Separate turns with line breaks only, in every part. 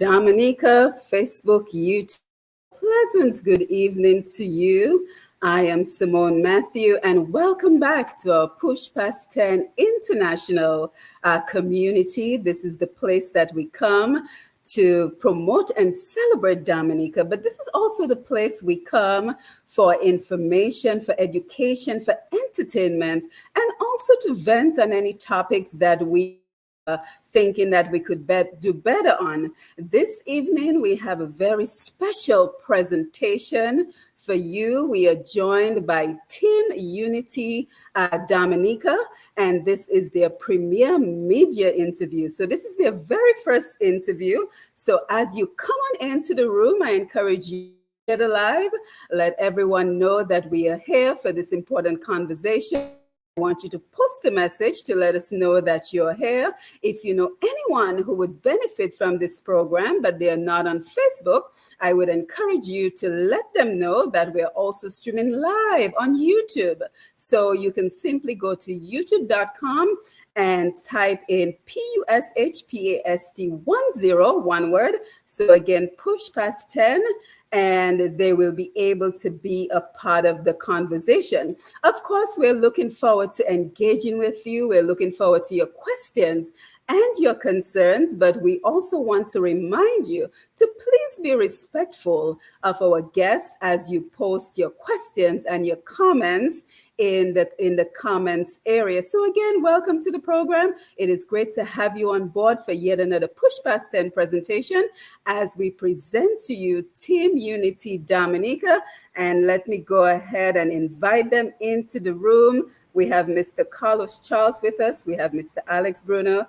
Dominica, Facebook, YouTube. Pleasant good evening to you. I am Simone Matthew, and welcome back to our Push Past 10 International community. This is the place that we come to promote and celebrate Dominica, but this is also the place we come for information, for education, for entertainment, and also to vent on any topics that we thinking that we could do better on. This evening, we have a very special presentation for you. We are joined by Team Unity Dominica, and this is their premier media interview. So this is their very first interview. So as you come on into the room, I encourage you to get alive. Let everyone know that we are here for this important conversation. I want you to post a message to let us know that you're here. If you know anyone who would benefit from this program, but they are not on Facebook, I would encourage you to let them know that we're also streaming live on YouTube. So you can simply go to youtube.com and type in PUSHPAST 10, one word. So again, push past 10, and they will be able to be a part of the conversation. Of course, we're looking forward to engaging with you. We're looking forward to your questions and your concerns, but we also want to remind you to please be respectful of our guests as you post your questions and your comments in the comments area. So again, welcome to the program. It is great to have you on board for yet another Push Past 10 presentation as we present to you Team Unity Dominica. And let me go ahead and invite them into the room. We have Mr. Carlos Charles with us. We have Mr. Alex Bruno,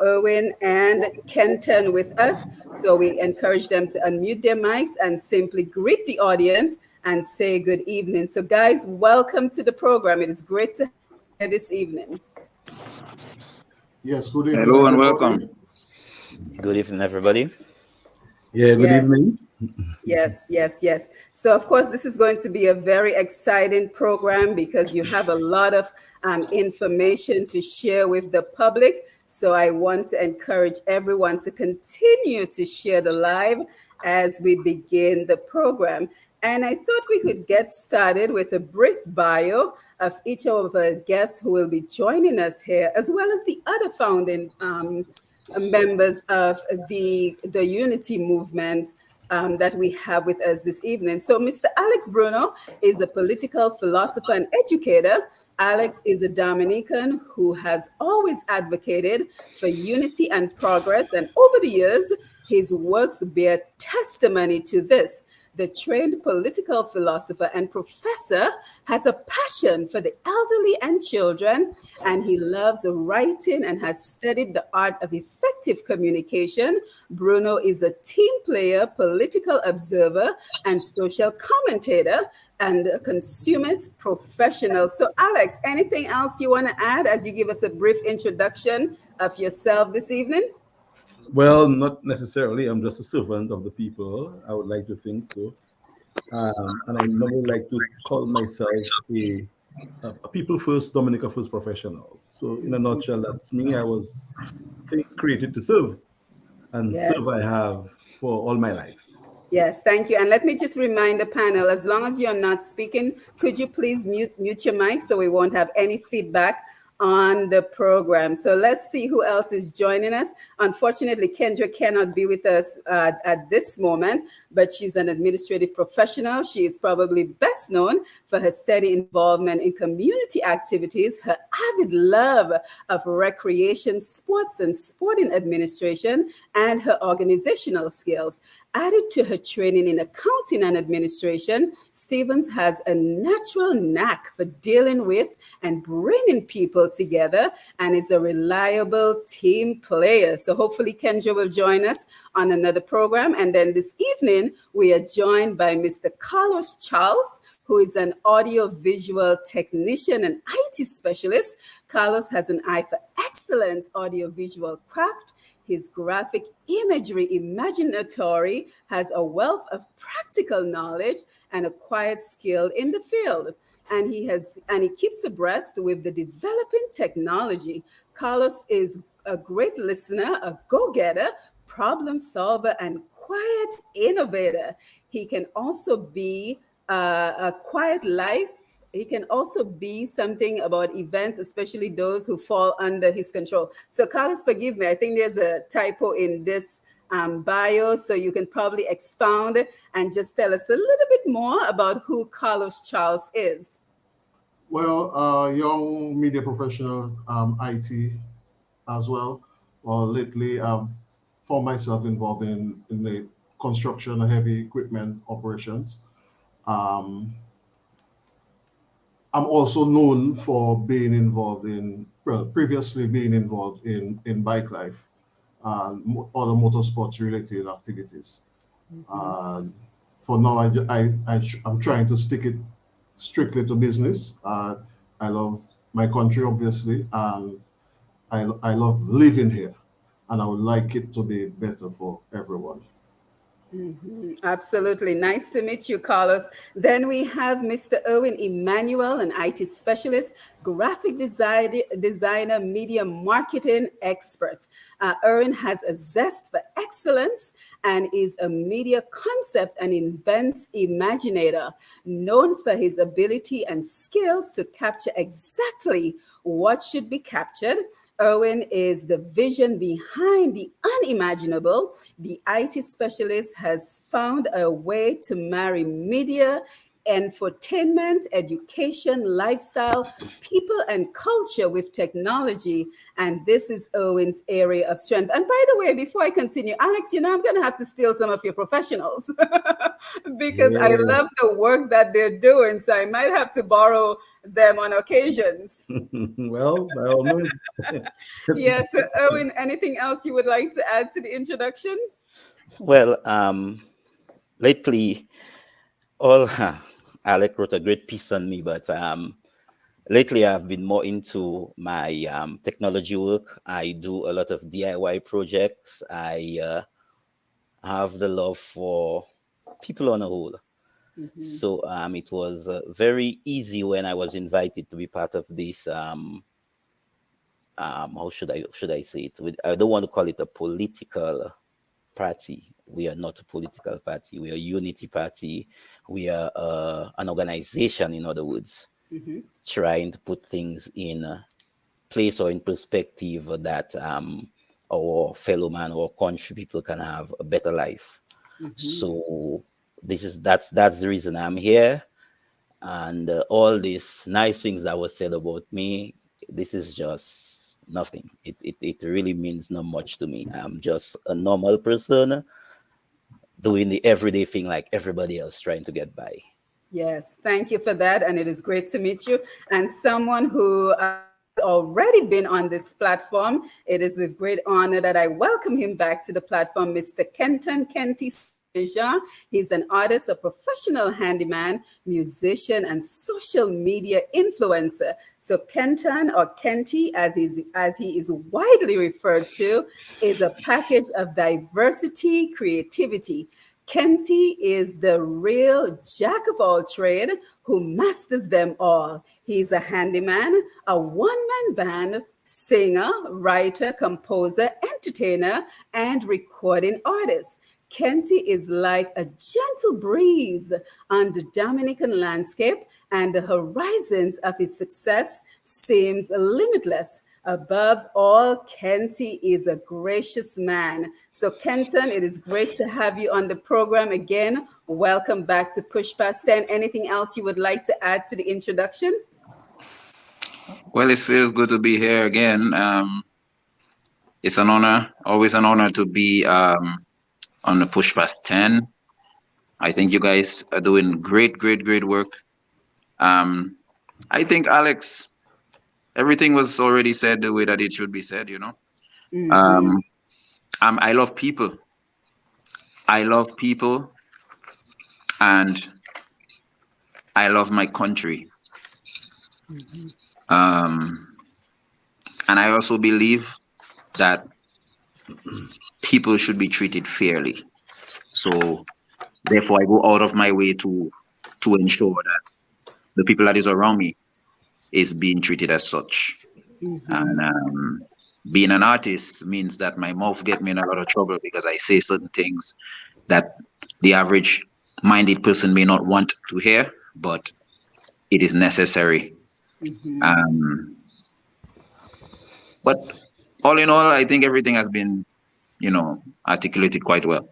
Erwin, and Kenton with us. So we encourage them to unmute their mics and simply greet the audience and say good evening. So guys, welcome to the program. It is great to have you here this evening.
Yes, good evening.
Hello and welcome.
Good evening, everybody.
Yeah, good evening.
Yes. So, of course, this is going to be a very exciting program because you have a lot of information to share with the public. So I want to encourage everyone to continue to share the live as we begin the program. And I thought we could get started with a brief bio of each of our guests who will be joining us here, as well as the other founding members of the Unity movement that we have with us this evening. So Mr. Alex Bruno is a political philosopher and educator. Alex is a Dominican who has always advocated for unity and progress. And over the years, his works bear testimony to this. The trained political philosopher and professor has a passion for the elderly and children, and he loves writing and has studied the art of effective communication. Bruno is a team player, political observer, and social commentator, and a consummate professional. So, Alex, anything else you want to add as you give us a brief introduction of yourself this evening?
Well, not necessarily. I'm just a servant of the people. I would like to think so. And I normally like to call myself a people first, Dominica first professional. So, in a nutshell, that's me. I was created to serve, and serve I have for all my life.
Yes, thank you. And let me just remind the panel, as long as you're not speaking, could you please mute your mic so we won't have any feedback on the program. So let's see who else is joining us. Unfortunately, Kendra cannot be with us at this moment, but she's an administrative professional. She is probably best known for her steady involvement in community activities, her avid love of recreation, sports, and sporting administration, and her organizational skills. Added to her training in accounting and administration, Stevens has a natural knack for dealing with and bringing people together and is a reliable team player. So hopefully Kendra will join us on another program. And then this evening, we are joined by Mr. Carlos Charles, who is an audio-visual technician and IT specialist. Carlos has an eye for excellent audio-visual craft. His graphic imagery imaginatory has a wealth of practical knowledge and acquired skill in the field. And he keeps abreast with the developing technology. Carlos is a great listener, a go-getter, problem solver and quiet innovator. He can also be a quiet life. He can also be something about events, especially those who fall under his control. So, Carlos, forgive me. I think there's a typo in this bio, so you can probably expound and just tell us a little bit more about who Carlos Charles is.
Well, young media professional, IT as well. Lately, I've found myself involved in the construction of heavy equipment operations. Um, I'm also known for being involved in, well, previously being involved in bike life, other motorsports related activities.
Mhm.
Uh, for now, I'm trying to stick it strictly to business. I love my country, obviously, and I love living here, and I would like it to be better for everyone.
Mhm. Absolutely. Nice to meet you, Carlos. Then we have Mr. Owen Emmanuel, an IT specialist, designer, media marketing expert. Owen has a zest for excellence and is a media concept and events imaginator, known for his ability and skills to capture exactly what should be captured. Owen is the vision behind the unimaginable. The IT specialist has found a way to marry media, infotainment, education, lifestyle, people, and culture with technology. And this is Owen's area of strength. And by the way, before I continue, Alex, I'm going to have to steal some of your professionals because I love
Yes.
the work that they're doing. So I might have to borrow them on occasions.
Well, by all means.
Yes, so Owen, anything else you would like to add to the introduction?
Well, lately, all Alec wrote a great piece on me, but lately I've been more into my technology work. I do a lot of DIY projects. I have the love for people on a whole.
Mhm.
So it was very easy when I was invited to be part of this. How should I say it? I don't want to call it a political party. We are not a political party. We are a unity party. We are an organization, in other words,
Mhm.
trying to put things in place or in perspective that our fellow man or country people can have a better life.
Mhm.
So that's the reason I'm here, and all these nice things that was said about me, this is just nothing. It really means not much to me. I'm just a normal person doing the everyday thing like everybody else trying to get by.
Yes, thank you for that. And it is great to meet you. And someone who has already been on this platform, it is with great honor that I welcome him back to the platform, Mr. Kenton Kenty Deja. He's an artist, a professional handyman, musician, and social media influencer. So Kenton, or Kenty, as he is widely referred to, is a package of diversity, creativity. Kenty is the real jack of all trade who masters them all. He's a handyman, a one-man band, singer, writer, composer, entertainer, and recording artist. Kenty is like a gentle breeze on the Dominican landscape, and the horizons of his success seems limitless. Above all, Kenty is a gracious man. So, Kenton, it is great to have you on the program again. Welcome back to Push Past 10. Anything else you would like to add to the introduction?
Well, it feels good to be here again. It's an honor, always an honor to be on the Push Past 10. I think you guys are doing great, great, great work. Um, I think, Alex, everything was already said the way that it should be said.
Hmm.
Um, I love people. I love people, and I love my country.
Hmm.
Um, and I also believe that people should be treated fairly. So therefore, I go out of my way to ensure that the people that is around me is being treated as such. And being an artist means that my mouth get me in a lot of trouble because I say certain things that the average minded person may not want to hear, but it is necessary. Um, but all in all, I think everything has been, articulated quite well.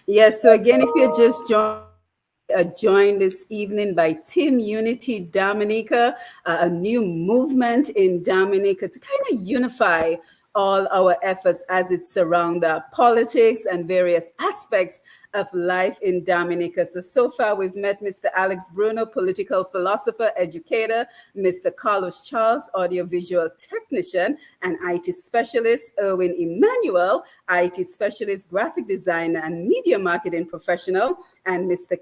Yes, so again, if you're just joining, we are joined this evening by Team Unity Dominica, a new movement in Dominica to kind of unify all our efforts as it surrounds politics and various aspects of life in Dominica. So far we've met Mr. Alex Bruno, political philosopher, educator, Mr. Carlos Charles, audiovisual technician and IT specialist, Erwin Emmanuel, IT specialist, graphic designer, and media marketing professional, and Mr.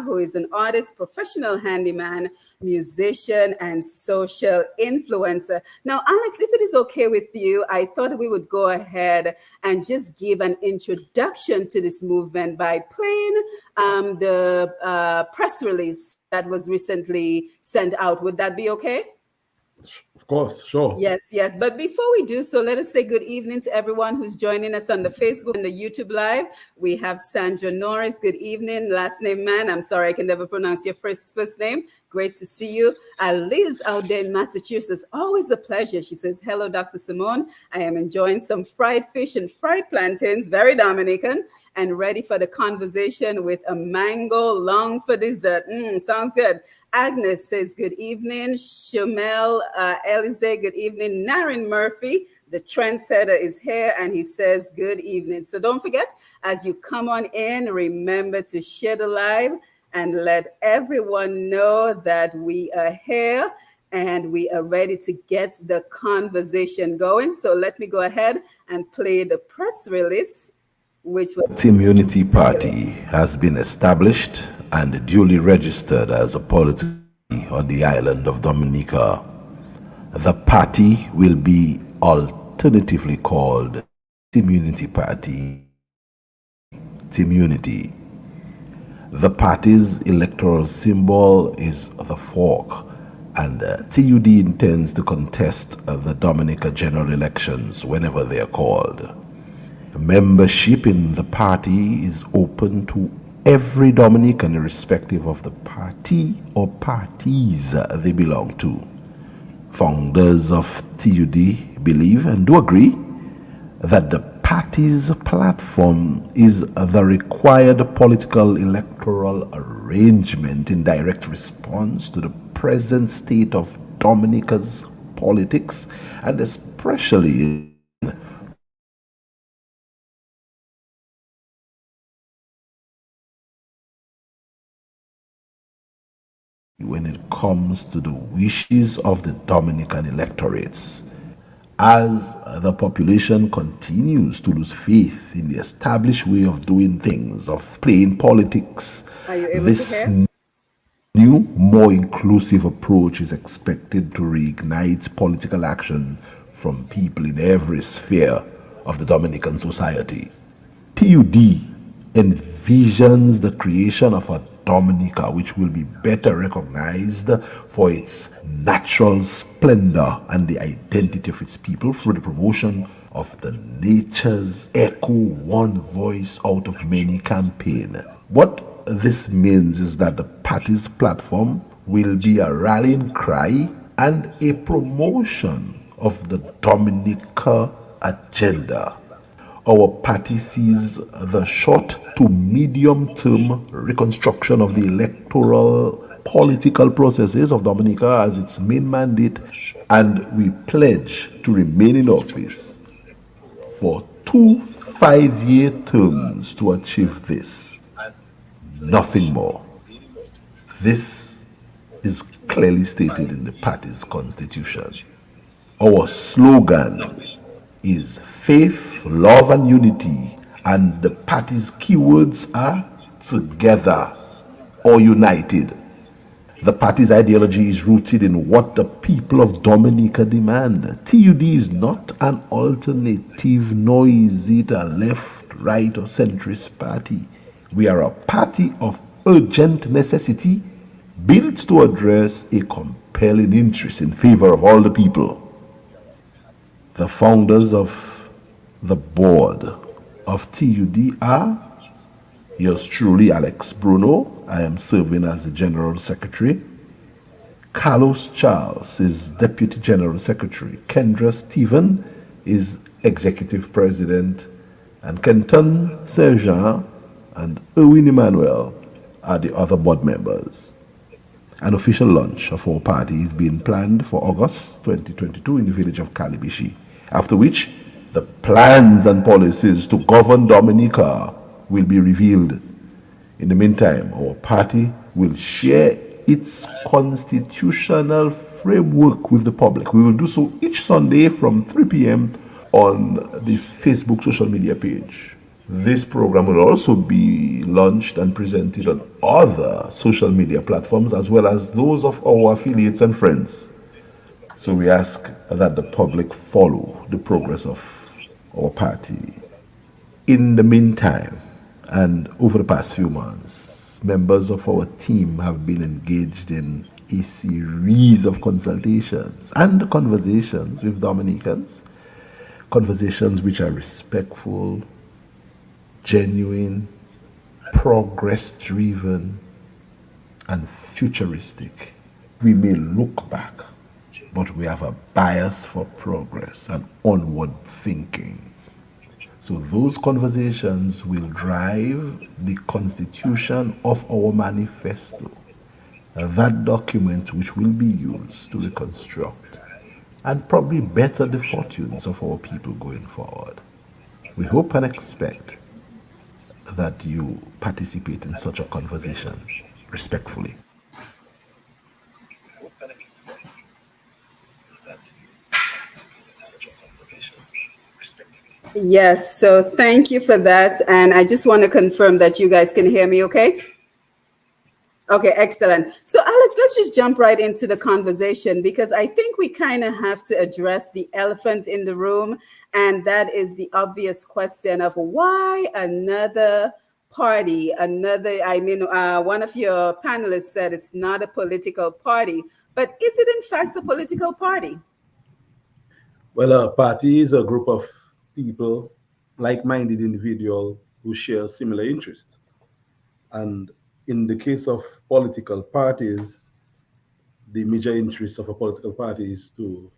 who is an artist, professional handyman, musician, and social influencer. Now, Alex, if it is okay with you, I thought we would go ahead and just give an introduction to this movement by playing the press release that was recently sent out. Would that be okay?
Of course, sure.
Yes, yes. But before we do so, let us say good evening to everyone who's joining us on the Facebook and the YouTube Live. We have Sandra Norris. Good evening. Last name, man. I'm sorry, I can never pronounce your first name. Great to see you. Liz out there in Massachusetts. Always a pleasure. She says, hello, Dr. Simone. I am enjoying some fried fish and fried plantains, very Dominican, and ready for the conversation with a mango long for dessert. Sounds good. Agnes says, good evening. Shamel Elize, good evening. Naren Murphy, the trendsetter, is here, and he says, good evening. So don't forget, as you come on in, remember to share the live and let everyone know that we are here and we are ready to get the conversation going. So let me go ahead and play the press release, which was
Team Unity Party has been established and duly registered as a political party on the island of Dominica. The party will be alternatively called Team Unity Party, Team Unity. The party's electoral symbol is the fork, and TUD intends to contest the Dominica general elections whenever they are called. Membership in the party is open to every Dominican, irrespective of the party or parties they belong to. Founders of TUD believe and do agree that the party's platform is the required political electoral arrangement in direct response to the present state of Dominica's politics, and especially when it comes to the wishes of the Dominican electorates. As the population continues to lose faith in the established way of doing things, of playing politics,
Are you able
this
to hear?
new, more inclusive approach is expected to reignite political action from people in every sphere of the Dominican society. TUD envisions the creation of a Dominica which will be better recognized for its natural splendor and the identity of its people through the promotion of the Nature's Echo One Voice Out of Many campaign. What this means is that the party's platform will be a rallying cry and a promotion of the Dominica agenda. Our party sees the short to medium term reconstruction of the electoral political processes of Dominica as its main mandate, and we pledge to remain in office for 2 5-year terms to achieve this. Nothing more. This is clearly stated in the party's constitution. Our slogan is faith, love, and unity, and the party's keywords are together or united. The party's ideology is rooted in what the people of Dominica demand. TUD is not an alternative, nor is it a left, right, or centrist party. We are a party of urgent necessity built to address a complex compelling interest in favor of all the people. The founders of the board of TUD are yours truly, Alex Bruno. I am serving as the General Secretary. Carlos Charles is Deputy General Secretary. Kendra Stephen is Executive President. And Kenton Serjeant and Erwin Emmanuel are the other board members. An official launch of our party is being planned for August 2022 in the village of Kalibishi, after which the plans and policies to govern Dominica will be revealed. In the meantime, our party will share its constitutional framework with the public. We will do so each Sunday from 3 p.m. on the Facebook social media page. This program will also be launched and presented on other social media platforms as well as those of our affiliates and friends. So we ask that the public follow the progress of our party. In the meantime, and over the past few months, members of our team have been engaged in a series of consultations and conversations with Dominicans, conversations which are respectful, genuine, progress driven, and futuristic. We may look back, but we have a bias for progress and onward thinking. So those conversations will drive the constitution of our manifesto, that document which will be used to reconstruct and probably better the fortunes of our people going forward. We hope and expect that you participate in such a conversation respectfully.
Yes, so thank you for that. And I just want to confirm that you guys can hear me okay? Okay, excellent. So, Alex, let's just jump right into the conversation because I think we kind of have to address the elephant in the room. And that is the obvious question of why another party, one of your panelists said it's not a political party, but is it in fact a political party?
Well, a party is a group of people, like-minded individuals who share similar interests. And in the case of political parties, the major interest of a political party is to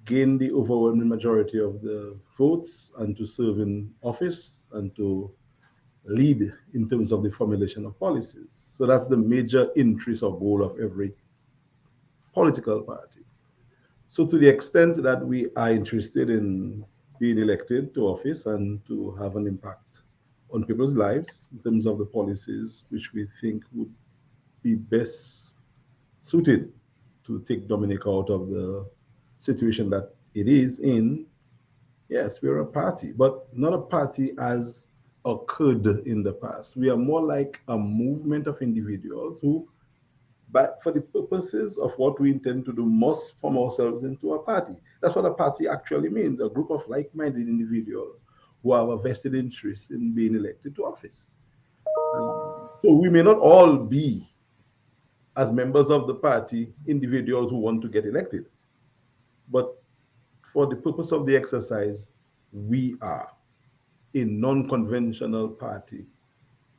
gain the overwhelming majority of the votes and to serve in office and to lead in terms of the formulation of policies. So that's the major interest or goal of every political party. So to the extent that we are interested in being elected to office and to have an impact on people's lives in terms of the policies which we think would be best suited to take Dominica out of the situation that it is in, yes, we're a party, but not a party as occurred in the past. We are more like a movement of individuals who, but for the purposes of what we intend to do, must form ourselves into a party. That's what a party actually means, a group of like-minded individuals who have a vested interest in being elected to office. So we may not all be, as members of the party, individuals who want to get elected. But for the purpose of the exercise, we are a non-conventional party,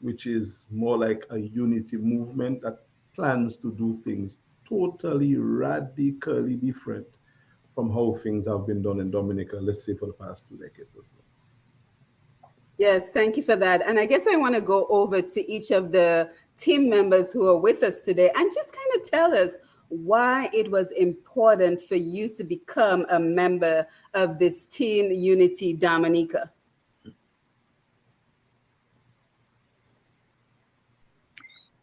which is more like a unity movement that plans to do things totally radically different from how things have been done in Dominica, let's say for the past 2 decades or so.
Yes, thank you for that. And I guess I want to go over to each of the team members who are with us today and just kind of tell us why it was important for you to become a member of this Team Unity Dominica.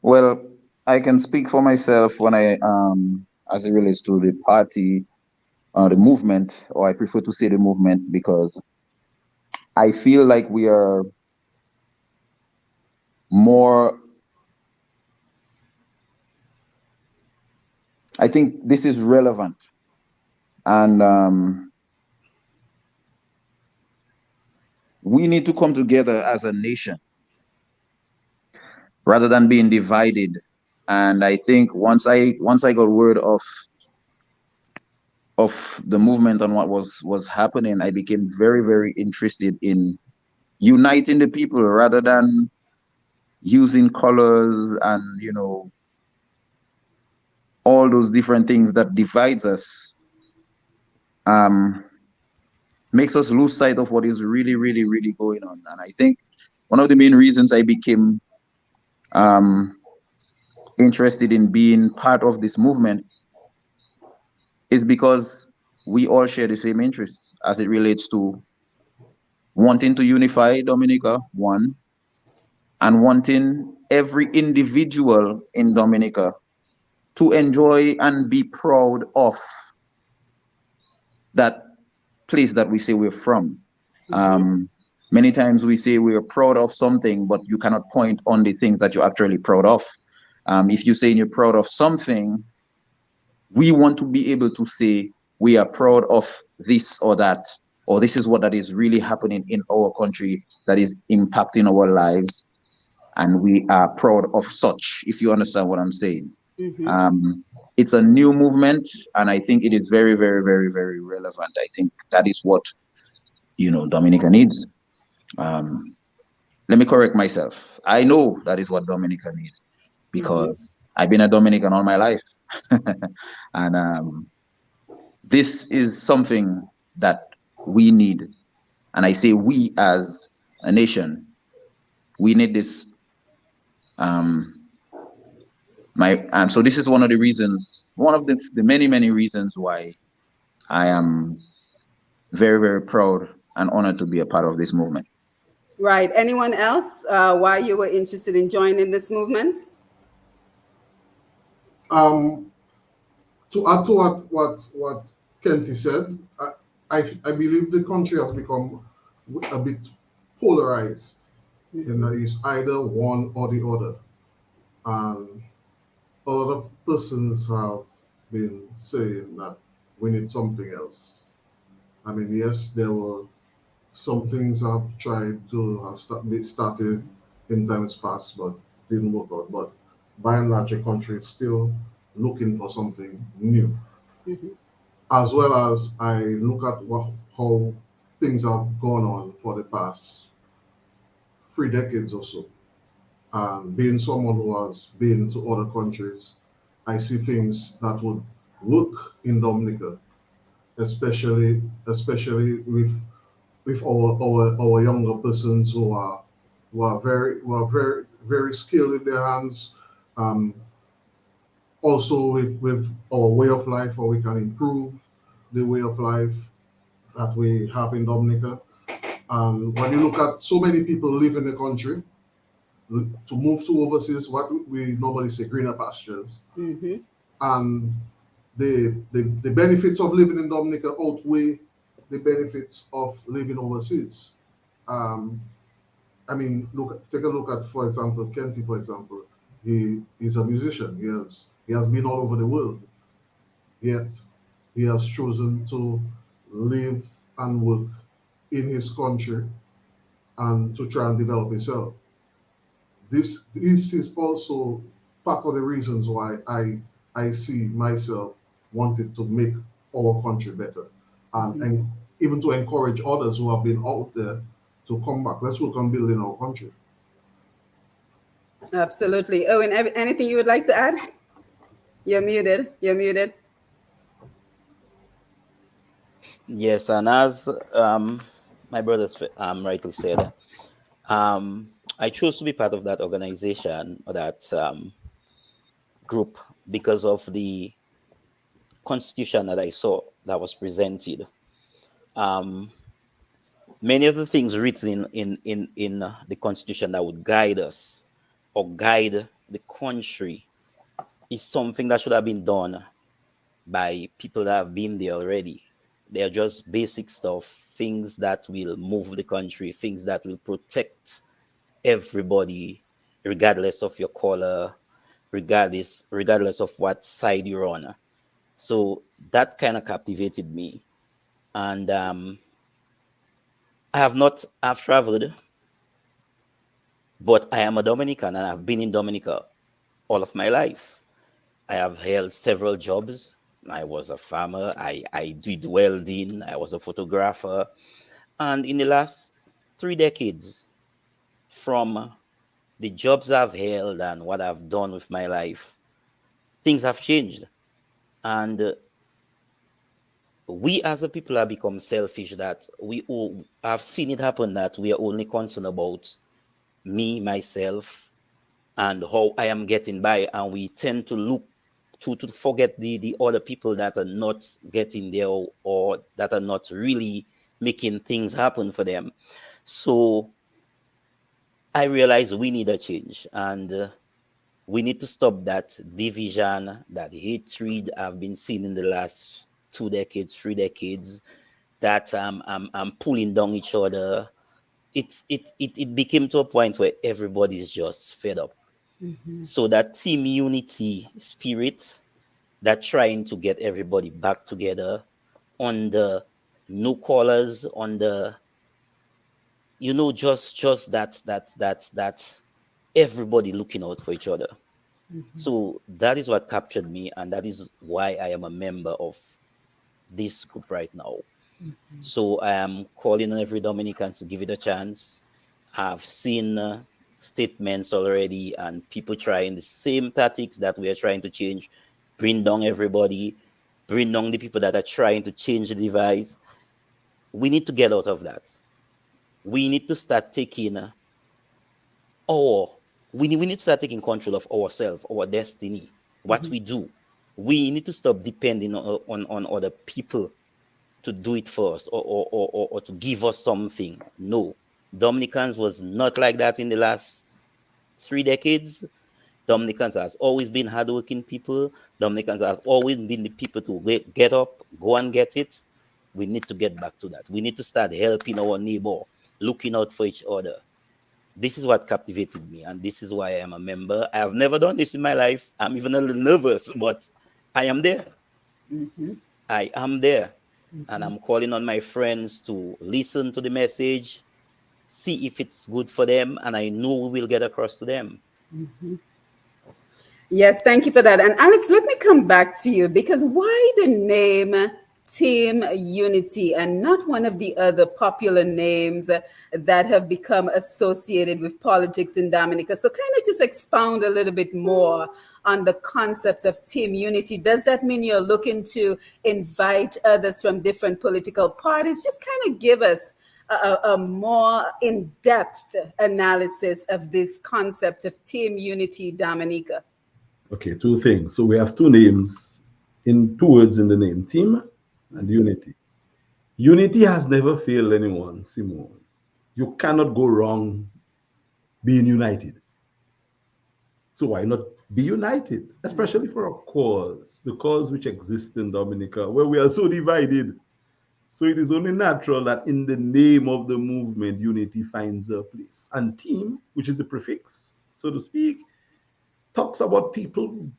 Well, I can speak for myself when as it relates to the party, the movement, or I prefer to say the movement because I feel like we are more. I think this is relevant, and we need to come together as a nation rather than being divided And I think once I got word of the movement and what was happening, I became very, very interested in uniting the people rather than using colors and all those different things that divides us, um, makes us lose sight of what is really, really, really going on. And I think one of the main reasons I became um, interested in being part of this movement is because we all share the same interests as it relates to wanting to unify Dominica, one, and wanting every individual in Dominica to enjoy and be proud of that place that we say we're from. Many times we say we are proud of something, but you cannot point on the things that you're actually proud of. If you're saying you're proud of something, we want to be able to say we are proud of this or that, or this is what that is really happening in our country that is impacting our lives, and we are proud of such, if you understand what I'm saying. It's a new movement, and I think it is very, very, very, very relevant. I think that is what Dominica needs. Let me correct myself. I know that is what Dominica needs because I've been a Dominican all my life. And this is something that we need. And I say we as a nation, we need this. So this is one of the reasons, one of the many, many reasons why I am very, very proud and honored to be a part of this movement.
Right. Anyone else? Why you were interested in joining this movement?
Um, to add to what Kenty said, I believe the country has become a bit polarized. It's either one or the other. And a lot of persons have been saying that we need something else. I mean, yes, there were some things I've tried to have started in times past, but didn't work out. But by and large, the country is still looking for something new. As well as I look at how things have gone on for the past 3 decades or so. And being someone who has been to other countries, I see things that would work in Dominica, especially with our younger persons who are very skilled in their hands. Um, Also with our way of life, how we can improve the way of life that we have in Dominica. And when you look at so many people live in the country, to move to overseas, what we normally say greener pastures. And the benefits of living in Dominica outweigh the benefits of living overseas. Um, I mean, take a look at, for example, Kenty, for example. He is a musician. He has been all over the world, yet he has chosen to live and work in his country and to try and develop himself. This is also part of the reasons why I see myself wanting to make our country better, and even to encourage others who have been out there to come back. Let's work on building our country.
Absolutely. Owen, anything you would like to add? You're muted. You're muted.
Yes, and as my brothers rightly said, I chose to be part of that organization or that group because of the constitution that I saw that was presented. Um, Many of the things written in the constitution that would guide us or guide the country is something that should have been done by people that have been there already. They are just basic stuff, things that will move the country, things that will protect everybody, regardless of your color, regardless of what side you're on. So that kind of captivated me. And I've traveled, but I am a Dominican and I've been in Dominica. all of my life. I have held several jobs. I was a farmer, I did welding, I was a photographer. And in the last 3 decades, from the jobs I've held and what I've done with my life, things have changed. And we as a people have become selfish, that we all have seen it happen, that we are only concerned about me, myself, and how I am getting by. And we tend to look to forget the other people that are not getting there, or that are not really making things happen for them. So I realize we need a change, and we need to stop that division, that hatred I've been seeing in the last 2 decades, 3 decades, that I'm pulling down each other. It became to a point where everybody's just fed up. So that team unity spirit, that trying to get everybody back together on the no colors, on the, just that everybody looking out for each other. So that is what captured me, and that is why I am a member of this group right now. So I am calling on every Dominican to give it a chance. I've seen statements already, and people trying the same tactics that we are trying to change, bring down everybody, bring down the people that are trying to change the device. We need to get out of that. We need to start taking our we need to start taking control of ourselves, our destiny, what we do. We need to stop depending on other people to do it for us, or to give us something. No, Dominicans was not like that in the last 3 decades. Dominicans has always been hardworking people. Dominicans have always been the people to get up, go and get it. We need to get back to that. We need to start helping our neighbor, looking out for each other. This is what captivated me, and this is why I am a member. I have never done this in my life. I'm even a little nervous, but I am there. I am there. And I'm calling on my friends to listen to the message, see if it's good for them, and I know we will get across to them.
Yes, thank you for that. And Alex, let me come back to you, because why the name Team Unity and not one of the other popular names that have become associated with politics in Dominica? So, kind of just expound a little bit more on the concept of Team Unity. Does that mean you're looking to invite others from different political parties? Just kind of give us a more in-depth analysis of this concept of Team Unity, Dominica.
Okay, two things. So we have two names, in two words in the name, team and unity. Unity has never failed anyone, Simone. You cannot go wrong being united. So why not be united, especially for a cause, the cause which exists in Dominica, where we are so divided. So it is only natural that in the name of the movement, unity finds a place. And team, which is the prefix, so to speak, talks about people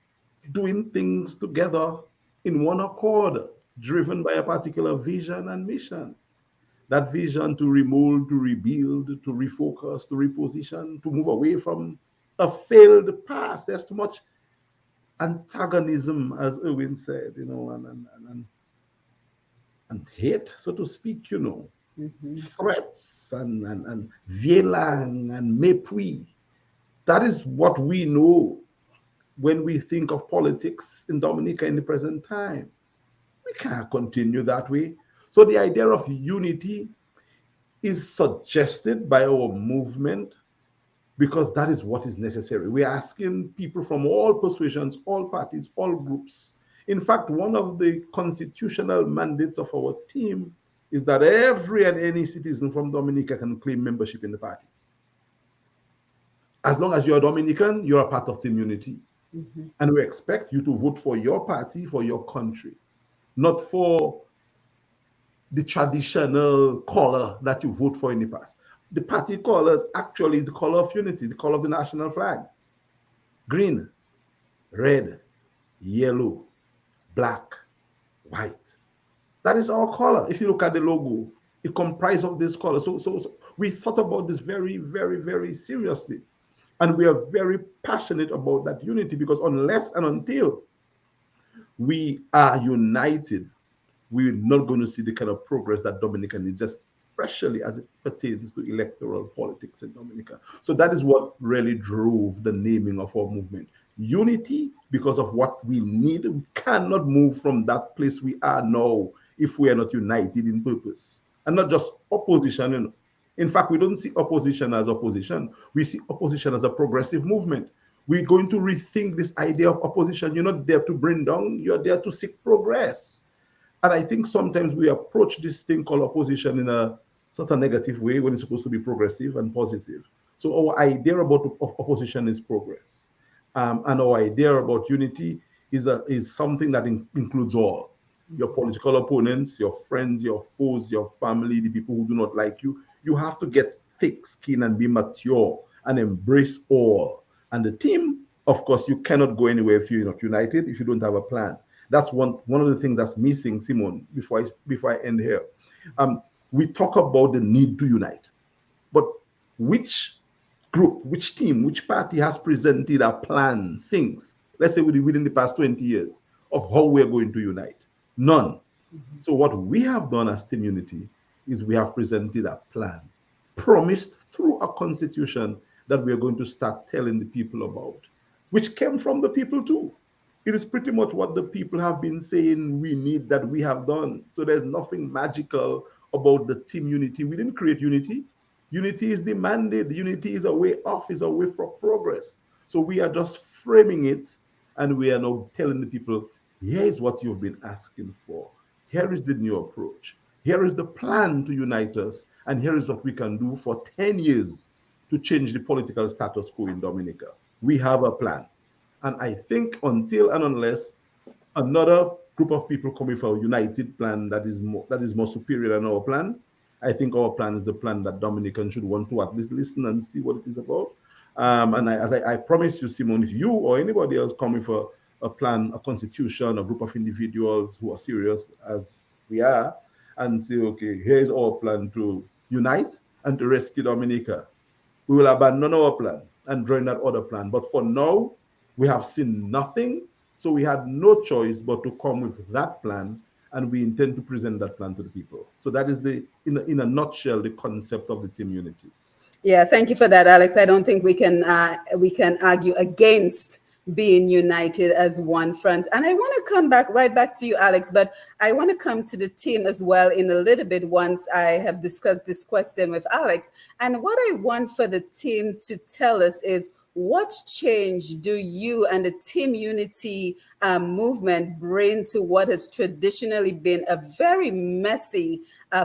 doing things together in one accord, driven by a particular vision and mission. That vision to remold, to rebuild, to refocus, to reposition, to move away from a failed past. There's too much antagonism, as Erwin said, and hate, so to speak, threats and vielang and mépris. That is what we know when we think of politics in Dominica in the present time. We can't continue that way. So the idea of unity is suggested by our movement because that is what is necessary. We're asking people from all persuasions, all parties, all groups. In fact, one of the constitutional mandates of our team is that every and any citizen from Dominica can claim membership in the party. As long as you're a Dominican, you're a part of Team Unity. And we expect you to vote for your party, for your country, not for the traditional color that you vote for in the past. The party colors actually is the color of unity, the color of the national flag. Green, red, yellow, black, white. That is our color. If you look at the logo, it comprises of this color. So we thought about this very, very, very seriously. And we are very passionate about that unity, because unless and until we are united, we're not going to see the kind of progress that Dominica needs, especially as it pertains to electoral politics in Dominica. So that is what really drove the naming of our movement. Unity, because of what we need. We cannot move from that place we are now if we are not united in purpose. And not just opposition. In fact, we don't see opposition as opposition. We see opposition as a progressive movement. We're going to rethink this idea of opposition. You're not there to bring down, you're there to seek progress. And I think sometimes we approach this thing called opposition in a sort of negative way when it's supposed to be progressive and positive. So our idea about of opposition is progress, and our idea about unity is something that includes all your political opponents, your friends, your foes, your family, the people who do not like you. You have to get thick skin and be mature and embrace all. And the team, of course, you cannot go anywhere if you're not united, if you don't have a plan. That's one of the things that's missing, Simon. Before I end here, we talk about the need to unite, but which group, which team, which party has presented a plan since, let's say, within the past 20 years of how we're going to unite? None. So what we have done as Team Unity is we have presented a plan, promised through a constitution that we are going to start telling the people about, which came from the people too. It is pretty much what the people have been saying we need, that we have done. So there's nothing magical about the Team Unity. We didn't create unity. Unity is demanded. Unity is a way off, is a way for progress. So we are just framing it, and we are now telling the people, here is what you've been asking for. Here is the new approach. Here is the plan to unite us, and here is what we can do for 10 years to change the political status quo in Dominica. We have a plan. And I think until and unless another group of people come with a united plan that is more superior than our plan, I think our plan is the plan that Dominicans should want to at least listen and see what it is about. As I promise you, Simon, if you or anybody else come with a plan, a constitution, a group of individuals who are serious as we are, and say, okay, here's our plan to unite and to rescue Dominica, we will abandon our plan and join that other plan. But for now, we have seen nothing, so we had no choice but to come with that plan, and we intend to present that plan to the people. So that is in a nutshell, the concept of the Team Unity.
Yeah, thank you for that, Alex. I don't think we can argue against being united as one front. And I want to come right back to you, Alex, but I want to come to the team as well in a little bit once I have discussed this question with Alex. And what I want for the team to tell us is, what change do you and the Team Unity movement bring to what has traditionally been a very messy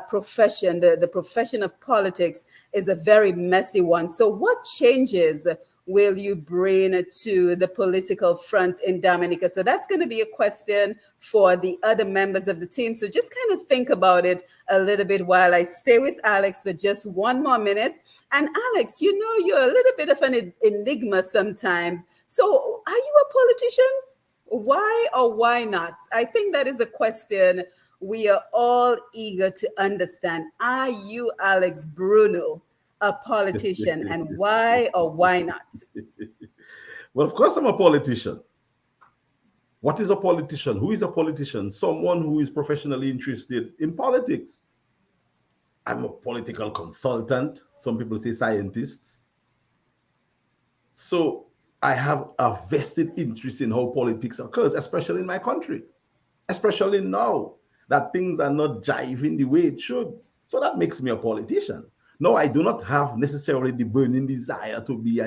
profession? The profession of politics is a very messy one. So what changes will you bring to the political front in Dominica? So that's going to be a question for the other members of the team. So just kind of think about it a little bit while I stay with Alex for just one more minute. And Alex, you know, you're a little bit of an enigma sometimes. So are you a politician? Why or why not? I think that is a question we are all eager to understand. Are you, Alex Bruno, a politician, and why or why not?
Well, of course, I'm a politician. What is a politician? Who is a politician? Someone who is professionally interested in politics. I'm a political consultant. Some people say scientist. So I have a vested interest in how politics occurs, especially in my country, especially now that things are not jiving the way it should. So that makes me a politician. No, I do not have necessarily the burning desire to be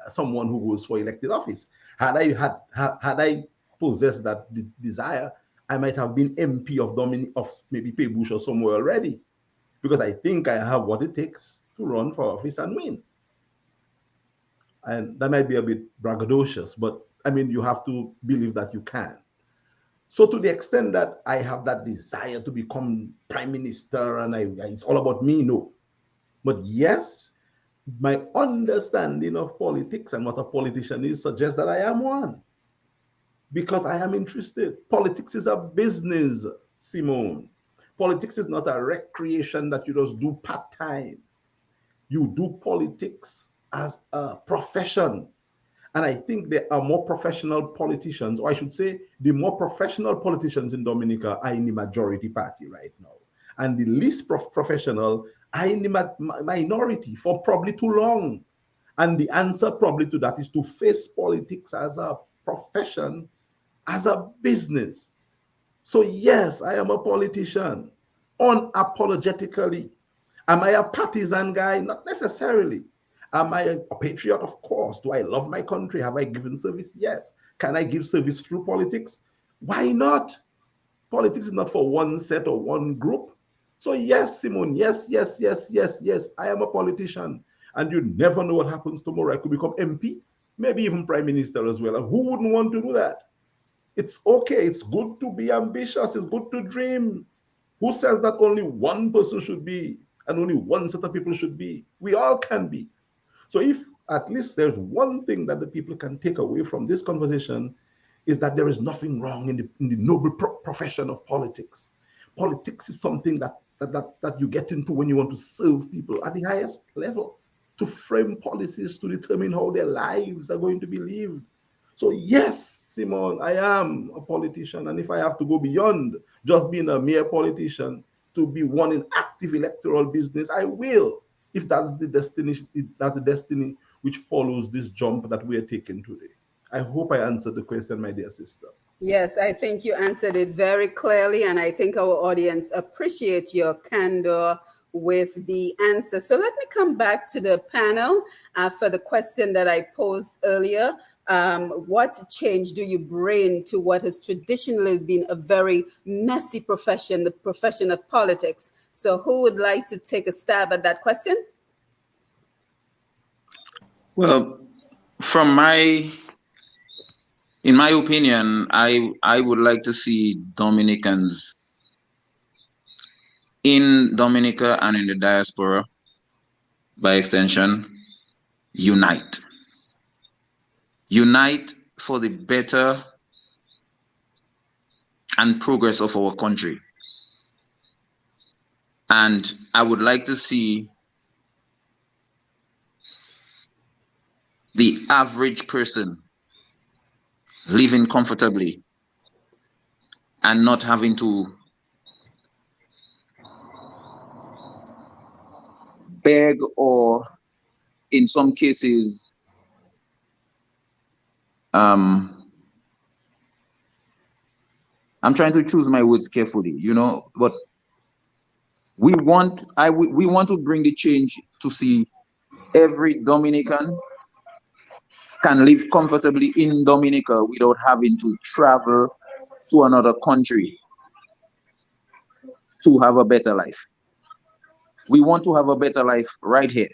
someone who goes for elected office. Had I possessed that desire, I might have been MP of maybe Paybush or somewhere already, because I think I have what it takes to run for office and win. And that might be a bit braggadocious, but I mean, you have to believe that you can. So to the extent that I have that desire to become prime minister and it's all about me, no. But yes, my understanding of politics and what a politician is suggests that I am one, because I am interested. Politics is a business, Simone. Politics is not a recreation that you just do part-time. You do politics as a profession. And I think there are more professional politicians, or I should say, the more professional politicians in Dominica are in the majority party right now. And the least professional are in the minority for probably too long. And the answer probably to that is to face politics as a profession, as a business. So, yes, I am a politician, unapologetically. Am I a partisan guy? Not necessarily. Am I a patriot? Of course. Do I love my country? Have I given service? Yes. Can I give service through politics? Why not? Politics is not for one set or one group. So, yes, Simone, yes, yes, yes, yes, yes, I am a politician. And you never know what happens tomorrow. I could become MP, maybe even prime minister as well. And who wouldn't want to do that? It's okay. It's good to be ambitious. It's good to dream. Who says that only one person should be and only one set of people should be? We all can be. So if at least there's one thing that the people can take away from this conversation is that there is nothing wrong in the noble profession of politics. Politics is something that you get into when you want to serve people at the highest level, to frame policies to determine how their lives are going to be lived. So yes, Simon, I am a politician, and if I have to go beyond just being a mere politician to be one in active electoral business, I will. If that's the destiny, that's the destiny which follows this jump that we are taking today. I hope I answered the question, my dear sister.
Yes, I think you answered it very clearly, and I think our audience appreciate your candor with the answer. So let me come back to the panel for the question that I posed earlier. What change do you bring to what has traditionally been a very messy profession, the profession of politics? So who would like to take a stab at that question?
Well, from in my opinion, I would like to see Dominicans in Dominica and in the diaspora, by extension, unite. Unite for the better and progress of our country. And I would like to see the average person living comfortably and not having to beg, or in some cases I'm trying to choose my words carefully, but we want to bring the change to see every Dominican can live comfortably in Dominica without having to travel to another country to have a better life. We want to have a better life right here.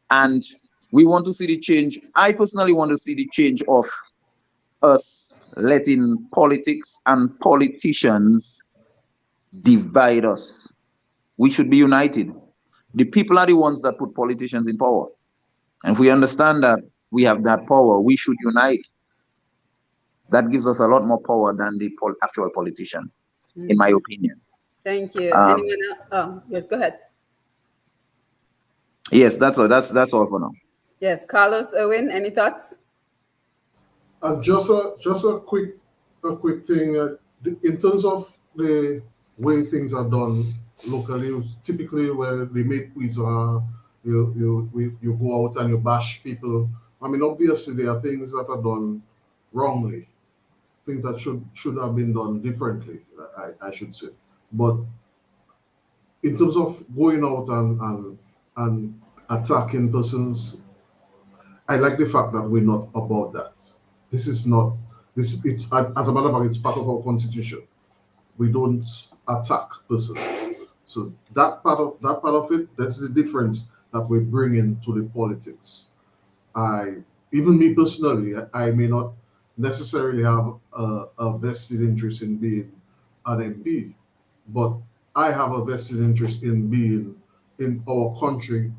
And we want to see the change. I personally want to see the change of us letting politics and politicians divide us. We should be united. The people are the ones that put politicians in power. And if we understand that we have that power, we should unite. That gives us a lot more power than the actual politician, in my opinion.
Thank you. Anyone else? Oh, yes, go ahead.
Yes, that's all. That's all for now.
Yes, Carlos, Owen, any thoughts?
Just a quick thing. In terms of the way things are done locally, typically where they make quiz, you go out and you bash people. I mean, obviously there are things that are done wrongly, things that should have been done differently, I should say. But in terms of going out and attacking persons, I like the fact that we're not about that. This is not this. It's as a matter of fact, it's part of our constitution. We don't attack persons. So that part of it, that's the difference that we bring into the politics. Even me personally, I may not necessarily have a vested interest in being an MP, but I have a vested interest in being in our country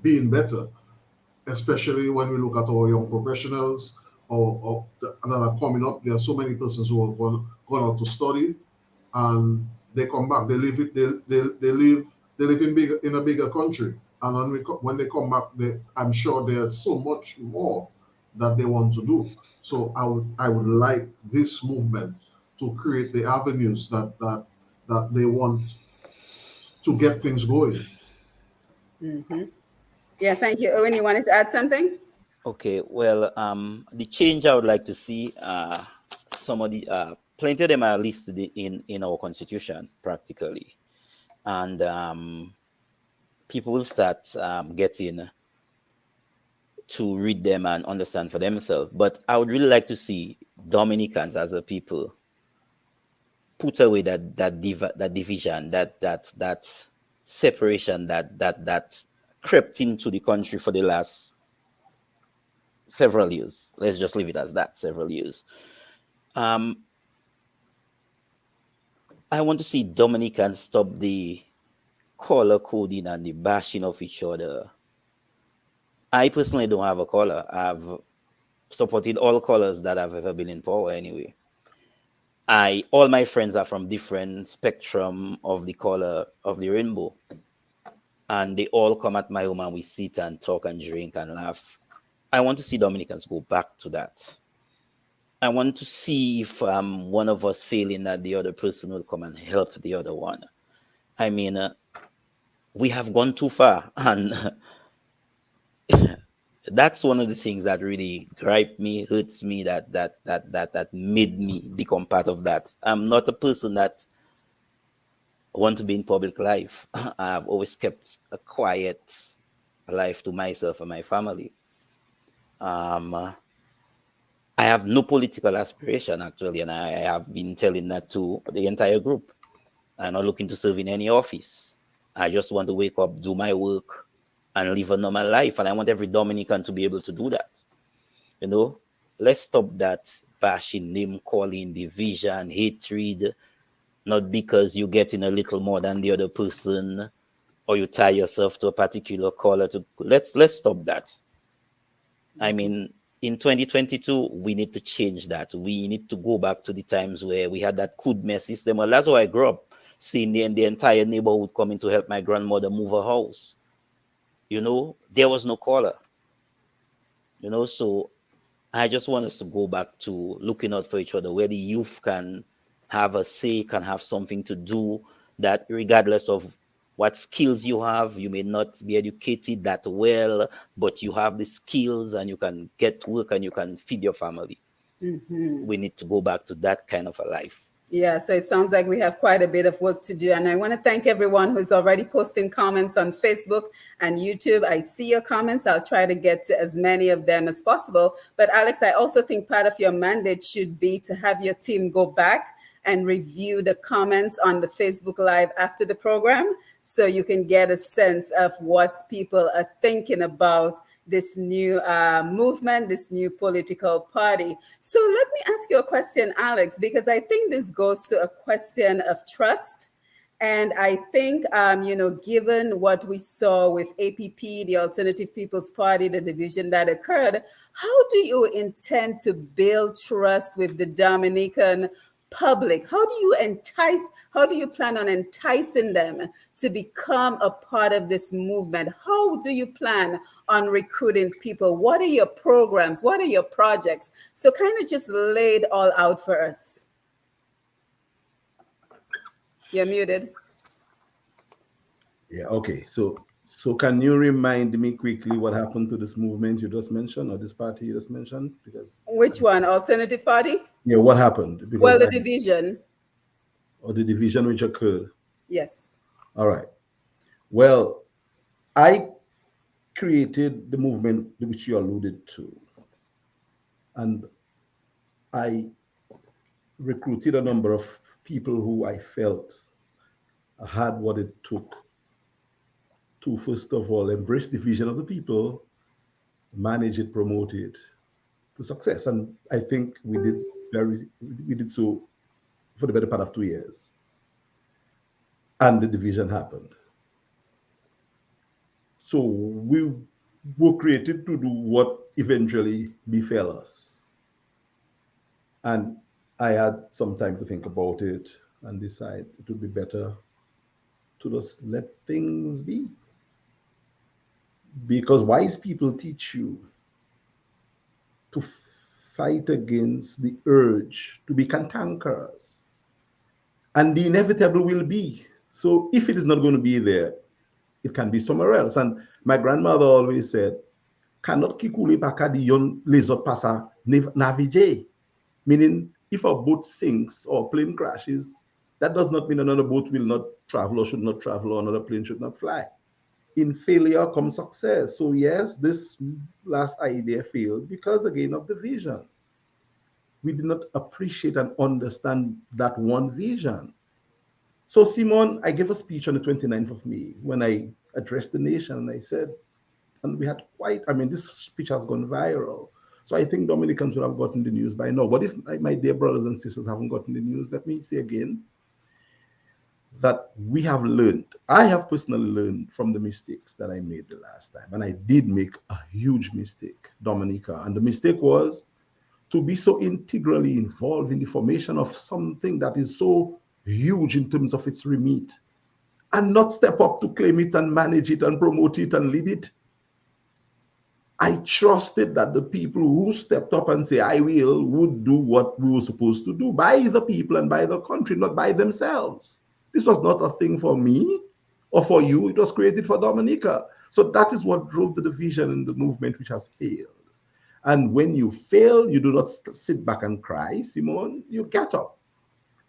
being better, especially when we look at our young professionals that are coming up. There are so many persons who have gone out to study, and they come back. They live in a bigger country. And when they come back, I'm sure there's so much more that they want to do. So I would like this movement to create the avenues that they want to get things going.
Hmm. Yeah, thank you. Owen, you wanted to add something?
Okay, well, the change I would like to see, some of the plenty of them are listed in our constitution practically, and people will start getting to read them and understand for themselves. But I would really like to see Dominicans as a people put away that division, that separation that crept into the country for the last several years. Let's just leave it as that, several years. Um, I want to see Dominicans stop the color coding and the bashing of each other. I personally don't have a color. I've supported all colors that have ever been in power anyway. I all my friends are from different spectrum of the color of the rainbow. And they all come at my home and we sit and talk and drink and laugh. I want to see Dominicans go back to that. I want to see if one of us failing that the other person will come and help the other one. I mean, we have gone too far, and that's one of the things that really gripe me, hurts me, that made me become part of that. I'm not a person that want to be in public life. I've always kept a quiet life to myself and my family. Um, I have no political aspiration actually, and I have been telling that to the entire group. I'm not looking to serve in any office. I just want to wake up, do my work, and live a normal life. And I want every Dominican to be able to do that. You know, let's stop that bashing, name calling, division, hatred, not because you're getting a little more than the other person or you tie yourself to a particular color. To let's stop that. I mean, in 2022, we need to change that. We need to go back to the times where we had that Kudme system. Well, that's how I grew up, seeing the entire neighborhood coming to help my grandmother move her house. You know, there was no caller, you know, so I just want us to go back to looking out for each other, where the youth can have a say, can have something to do, that regardless of what skills you have, you may not be educated that well, but you have the skills and you can get to work and you can feed your family.
Hmm.
We need to go back to that kind of a life.
Yeah, so it sounds like we have quite a bit of work to do. And I want to thank everyone who's already posting comments on Facebook and YouTube. I see your comments. I'll try to get to as many of them as possible. But Alex, I also think part of your mandate should be to have your team go back and review the comments on the Facebook Live after the program so you can get a sense of what people are thinking about this new movement, this new political party. So let me ask you a question, Alex, because I think this goes to a question of trust. And I think, given what we saw with APP, the Alternative People's Party, the division that occurred, how do you intend to build trust with the Dominican public? How do you plan on enticing them to become a part of this movement? How do you plan on recruiting people? What are your programs? What are your projects? So kind of just lay it all out for us. You're muted.
Yeah, okay. So can you remind me quickly what happened to this movement you just mentioned, or this party you just mentioned? Because
Which one? Alternative Party?
yeah, what happened? Because
Well, the
I
division.
or the division which occurred.
Yes.
All right. Well, I created the movement which you alluded to, and I recruited a number of people who I felt had what it took to, first of all, embrace the vision of the people, manage it, promote it to success. And I think we did so for the better part of 2 years. And the division happened. So we were created to do what eventually befell us. And I had some time to think about it and decide it would be better to just let things be. Because wise people teach you to fight against the urge to be cantankerous. And the inevitable will be. So if it is not going to be there, it can be somewhere else. And my grandmother always said, cannot kikuli paka di yon lezot pasa navige. Meaning, if a boat sinks or a plane crashes, that does not mean another boat will not travel or should not travel or another plane should not fly. In failure comes success. So yes, this last idea failed because again of the vision. We did not appreciate and understand that one vision. So Simon, I gave a speech on the 29th of May when I addressed the nation and I said, and we had quite, I mean, this speech has gone viral. So I think Dominicans would have gotten the news by now. But if my dear brothers and sisters haven't gotten the news, let me say again that we have learned, I have personally learned from the mistakes that I made the last time. And I did make a huge mistake, Dominica. And the mistake was to be so integrally involved in the formation of something that is so huge in terms of its remit and not step up to claim it and manage it and promote it and lead it. I trusted that the people who stepped up and say, I will, would do what we were supposed to do by the people and by the country, not by themselves. This was not a thing for me or for you. It was created for Dominica. So that is what drove the division in the movement, which has failed. And when you fail, you do not sit back and cry, Simone. You get up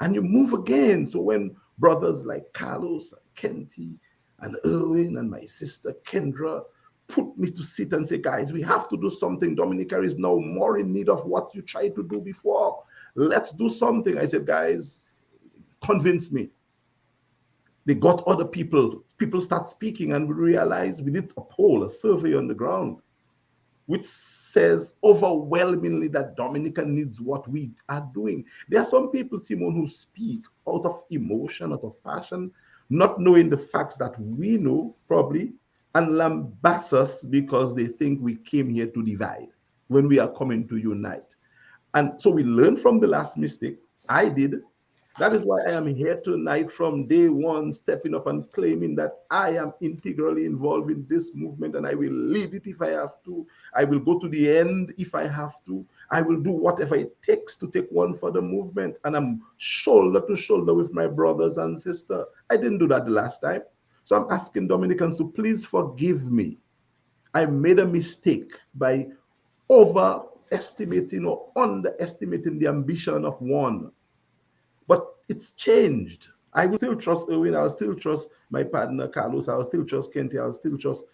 and you move again. So when brothers like Carlos and Kenty and Erwin and my sister Kendra put me to sit and say, guys, we have to do something. Dominica is now more in need of what you tried to do before. Let's do something. I said, guys, convince me. They got other people. People start speaking and we realized we did a poll, a survey on the ground, which says overwhelmingly that Dominica needs what we are doing. There are some people, Simone, who speak out of emotion, out of passion, not knowing the facts that we know probably, and lambast us because they think we came here to divide when we are coming to unite. And so we learned from the last mistake. I did. That is why I am here tonight from day one, stepping up and claiming that I am integrally involved in this movement and I will lead it if I have to. I will go to the end if I have to. I will do whatever it takes to take one for the movement. And I'm shoulder to shoulder with my brothers and sisters. I didn't do that the last time. So I'm asking Dominicans to please forgive me. I made a mistake by overestimating or underestimating the ambition of one. But it's changed. I will still trust Erwin. I will still trust my partner, Carlos. I will still trust Kenty. I will still trust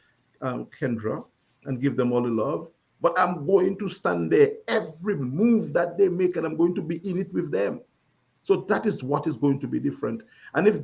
Kendra and give them all the love. But I'm going to stand there every move that they make and I'm going to be in it with them. So that is what is going to be different. And if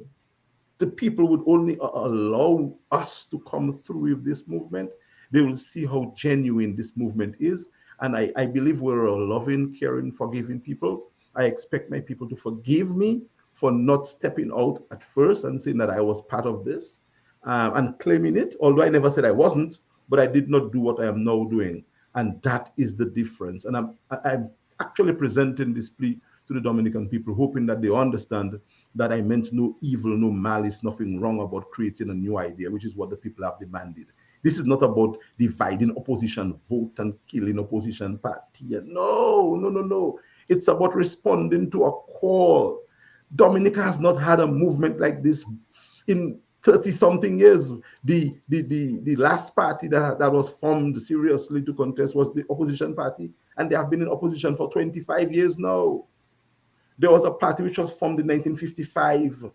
the people would only allow us to come through with this movement, they will see how genuine this movement is. And I believe we're a loving, caring, forgiving people. I expect my people to forgive me for not stepping out at first and saying that I was part of this and claiming it, although I never said I wasn't, but I did not do what I am now doing. And that is the difference. And I'm actually presenting this plea to the Dominican people, hoping that they understand that I meant no evil, no malice, nothing wrong about creating a new idea, which is what the people have demanded. This is not about dividing opposition vote and killing opposition party. No, no, no, no. It's about responding to a call. Dominica has not had a movement like this in 30 something years. The last party that was formed seriously to contest was the opposition party, and they have been in opposition for 25 years now. There was a party which was formed in 1955,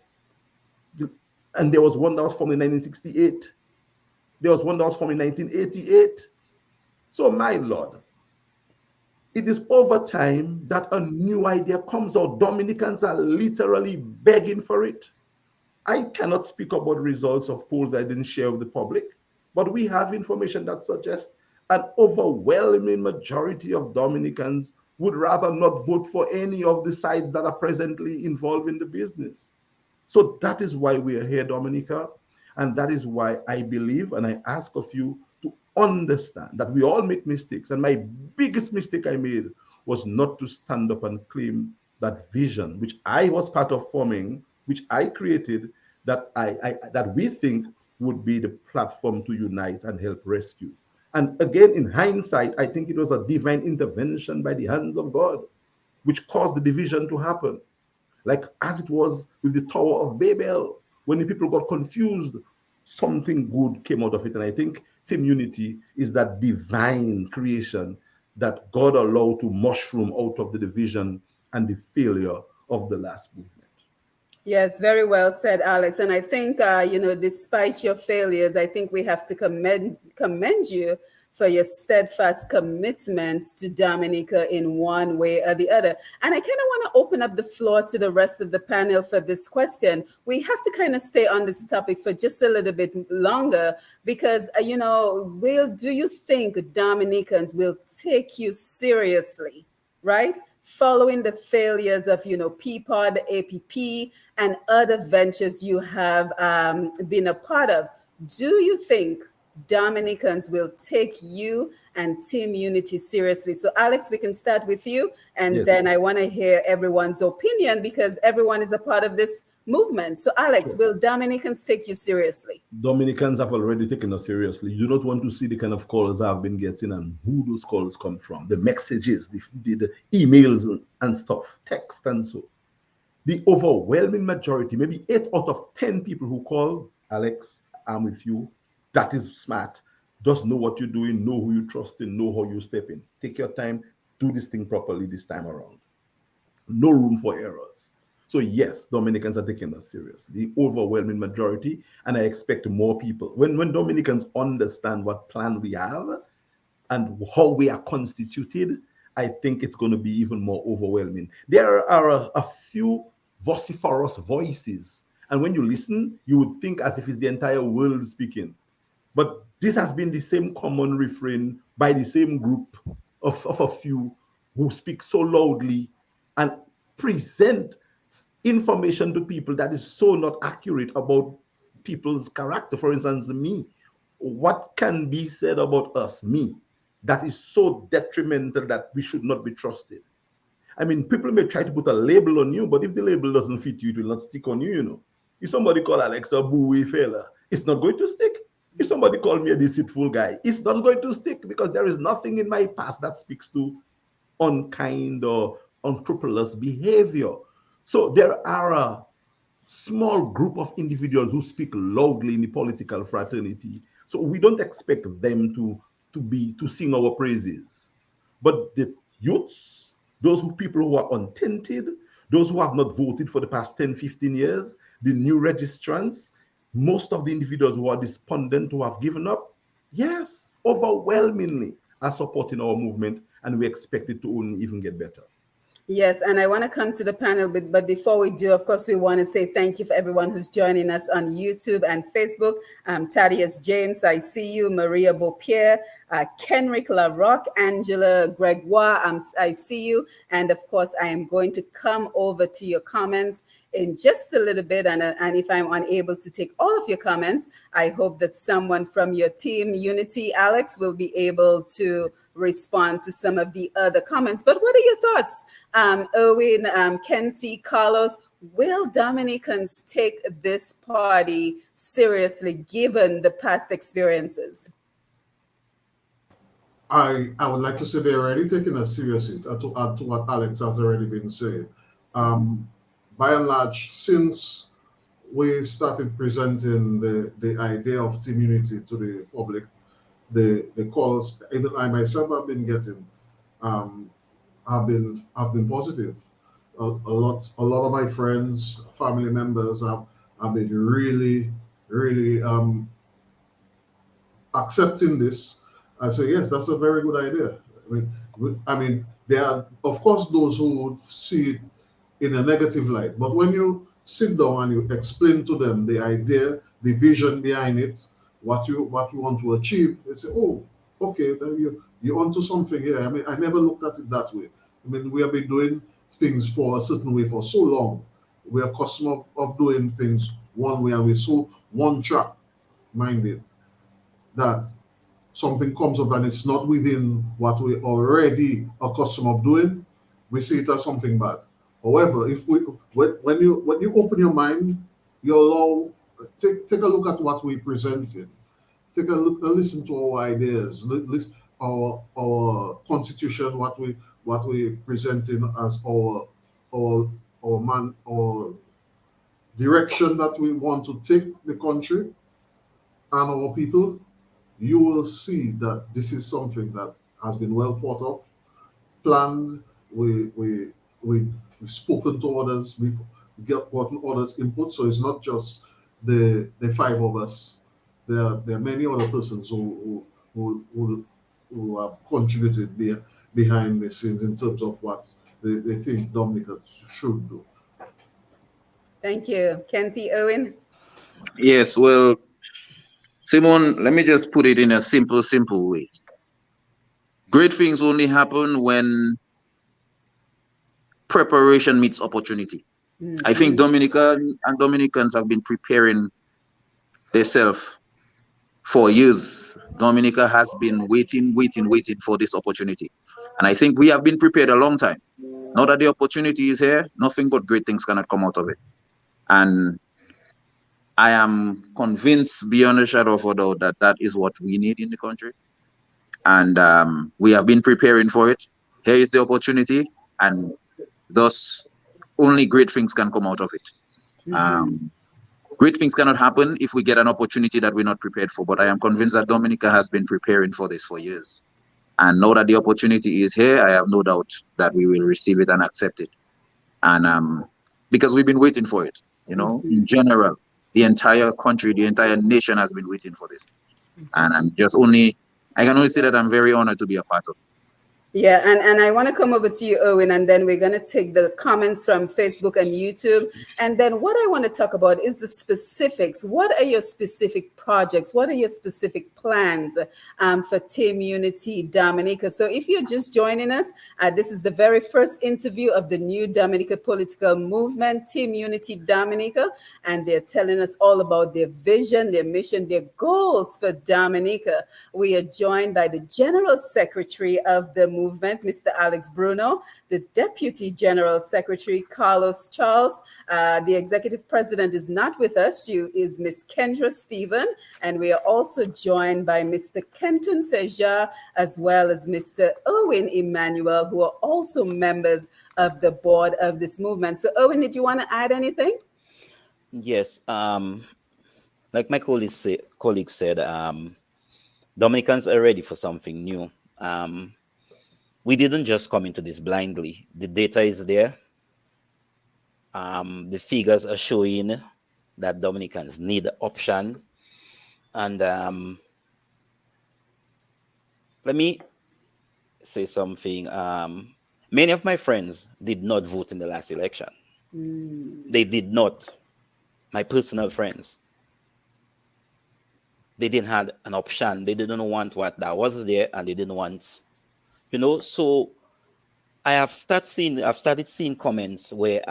and there was one that was formed in 1968. There was one that was formed in 1988. So, my Lord, it is over time that a new idea comes out. Dominicans are literally begging for it. I cannot speak about results of polls I didn't share with the public, but we have information that suggests an overwhelming majority of Dominicans would rather not vote for any of the sides that are presently involved in the business. So that is why we are here, Dominica. And that is why I believe and I ask of you to understand that we all make mistakes. And my biggest mistake I made was not to stand up and claim that vision, which I was part of forming, which I created, that that we think would be the platform to unite and help rescue. And again, in hindsight, I think it was a divine intervention by the hands of God which caused the division to happen. Like as it was with the Tower of Babel, when the people got confused, something good came out of it. And I think Team Unity is that divine creation that God allowed to mushroom out of the division and the failure of the last movement.
Yes, very well said, Alex. And I think, despite your failures, I think we have to commend you for your steadfast commitment to Dominica in one way or the other. And I kind of want to open up the floor to the rest of the panel for this question. We have to kind of stay on this topic for just a little bit longer because, do you think Dominicans will take you seriously, right? Following the failures of, PPOD, APP, and other ventures you have been a part of, do you think Dominicans will take you and Team Unity seriously? So, Alex, we can start with you, and
Yes.
then I want to hear everyone's opinion because everyone is a part of this movement. So, Alex,
Sure.
will Dominicans take you seriously?
Dominicans have already taken us seriously. You do not want to see the kind of calls I've been getting and who those calls come from, the messages, the emails and stuff, text and so. The overwhelming majority, maybe 8 out of 10 people who call, Alex, I'm with you. That is smart. Just know what you're doing, know who you trust in, know how you step in. Take your time, do this thing properly this time around. No room for errors. So yes, Dominicans are taking us serious, the overwhelming majority, and I expect more people. When Dominicans understand what plan we have and how we are constituted, I think it's going to be even more overwhelming. There are a few vociferous voices, and when you listen, you would think as if it's the entire world speaking. But this has been the same common refrain by the same group of a few who speak so loudly and present information to people that is so not accurate about people's character. For instance, me, what can be said about us, me, that is so detrimental that we should not be trusted? I mean, people may try to put a label on you, but if the label doesn't fit you, it will not stick on you. If somebody call Alex a booey fella, it's not going to stick. If somebody called me a deceitful guy, it's not going to stick because there is nothing in my past that speaks to unkind or unscrupulous behavior. So there are a small group of individuals who speak loudly in the political fraternity. So we don't expect them to sing our praises. But the youths, people who are untainted, those who have not voted for the past 10, 15 years, the new registrants, most of the individuals who are despondent, who have given up, yes, overwhelmingly are supporting our movement, and we expect it to only even get better.
Yes, and I want to come to the panel, but before we do, of course, we want to say thank you for everyone who's joining us on YouTube and Facebook. Thaddeus James, I see you. Maria Beaupierre, Kenrick LaRock, Angela Gregoire, I see you. And of course, I am going to come over to your comments in just a little bit. And if I'm unable to take all of your comments, I hope that someone from your team, Unity, Alex, will be able to respond to some of the other comments. But what are your thoughts, Erwin, Kenty, Carlos? Will Dominicans take this party seriously given the past experiences?
I would like to say they're already taking us seriously, to add to what Alex has already been saying. By and large, since we started presenting the idea of Team Unity to the public, the calls, even I myself have been getting, have been positive. A lot of my friends, family members have been really accepting this. I say yes, that's a very good idea. I mean, there are of course those who would see it in a negative light, but when you sit down and you explain to them the idea, the vision behind it, what you want to achieve, they say, oh, okay, then you're onto something here. I mean, I never looked at it that way. I mean, we have been doing things for a certain way for so long. We are accustomed of doing things one way, and we're so one track minded that something comes up and it's not within what we already accustomed of doing, we see it as something bad. However, if when you open your mind, you allow take a look at what we presented. Take a look, listen to our ideas, our constitution, what we presenting as our our direction that we want to take the country and our people. You will see that this is something that has been well thought of, planned. We've spoken to others, we've gotten others' input. So it's not just the five of us. There are many other persons who have contributed there behind the scenes in terms of what they think Dominica should do.
Thank you. Kenty, Owen?
Yes, well, Simon, let me just put it in a simple way. Great things only happen when preparation meets opportunity. I think Dominican and Dominicans have been preparing themselves for years. Dominica has been waiting for this opportunity. And I think we have been prepared a long time. Now that the opportunity is here, nothing but great things cannot come out of it. And I am convinced beyond a shadow of a doubt that that is what we need in the country. And we have been preparing for it. Here is the opportunity. And thus, only great things can come out of it. Great things cannot happen if we get an opportunity that we're not prepared for. But I am convinced that Dominica has been preparing for this for years. And now that the opportunity is here, I have no doubt that we will receive it and accept it. And because we've been waiting for it, in general, the entire country, the entire nation has been waiting for this. And I can only say that I'm very honored to be a part of it.
Yeah, and I want to come over to you, Owen, and then we're going to take the comments from Facebook and YouTube. And then what I want to talk about is the specifics. What are your specific projects? What are your specific plans for Team Unity Dominica? So if you're just joining us, this is the very first interview of the new Dominica political movement, Team Unity Dominica, and they're telling us all about their vision, their mission, their goals for Dominica. We are joined by the General Secretary of the movement, Mr. Alex Bruno, the Deputy General Secretary, Carlos Charles. The Executive President is not with us. She is Miss Kendra Stephen. And we are also joined by Mr. Kenton Seja, as well as Mr. Owen Emmanuel, who are also members of the board of this movement. So, Owen, did you want to add anything?
Yes. Like my colleague said, Dominicans are ready for something new. We didn't just come into this blindly. The data is there. The figures are showing that Dominicans need the option. And let me say something. Many of my friends did not vote in the last election. They did not. My personal friends. They didn't have an option. They didn't want what that was there, and they didn't want, so I've started seeing comments where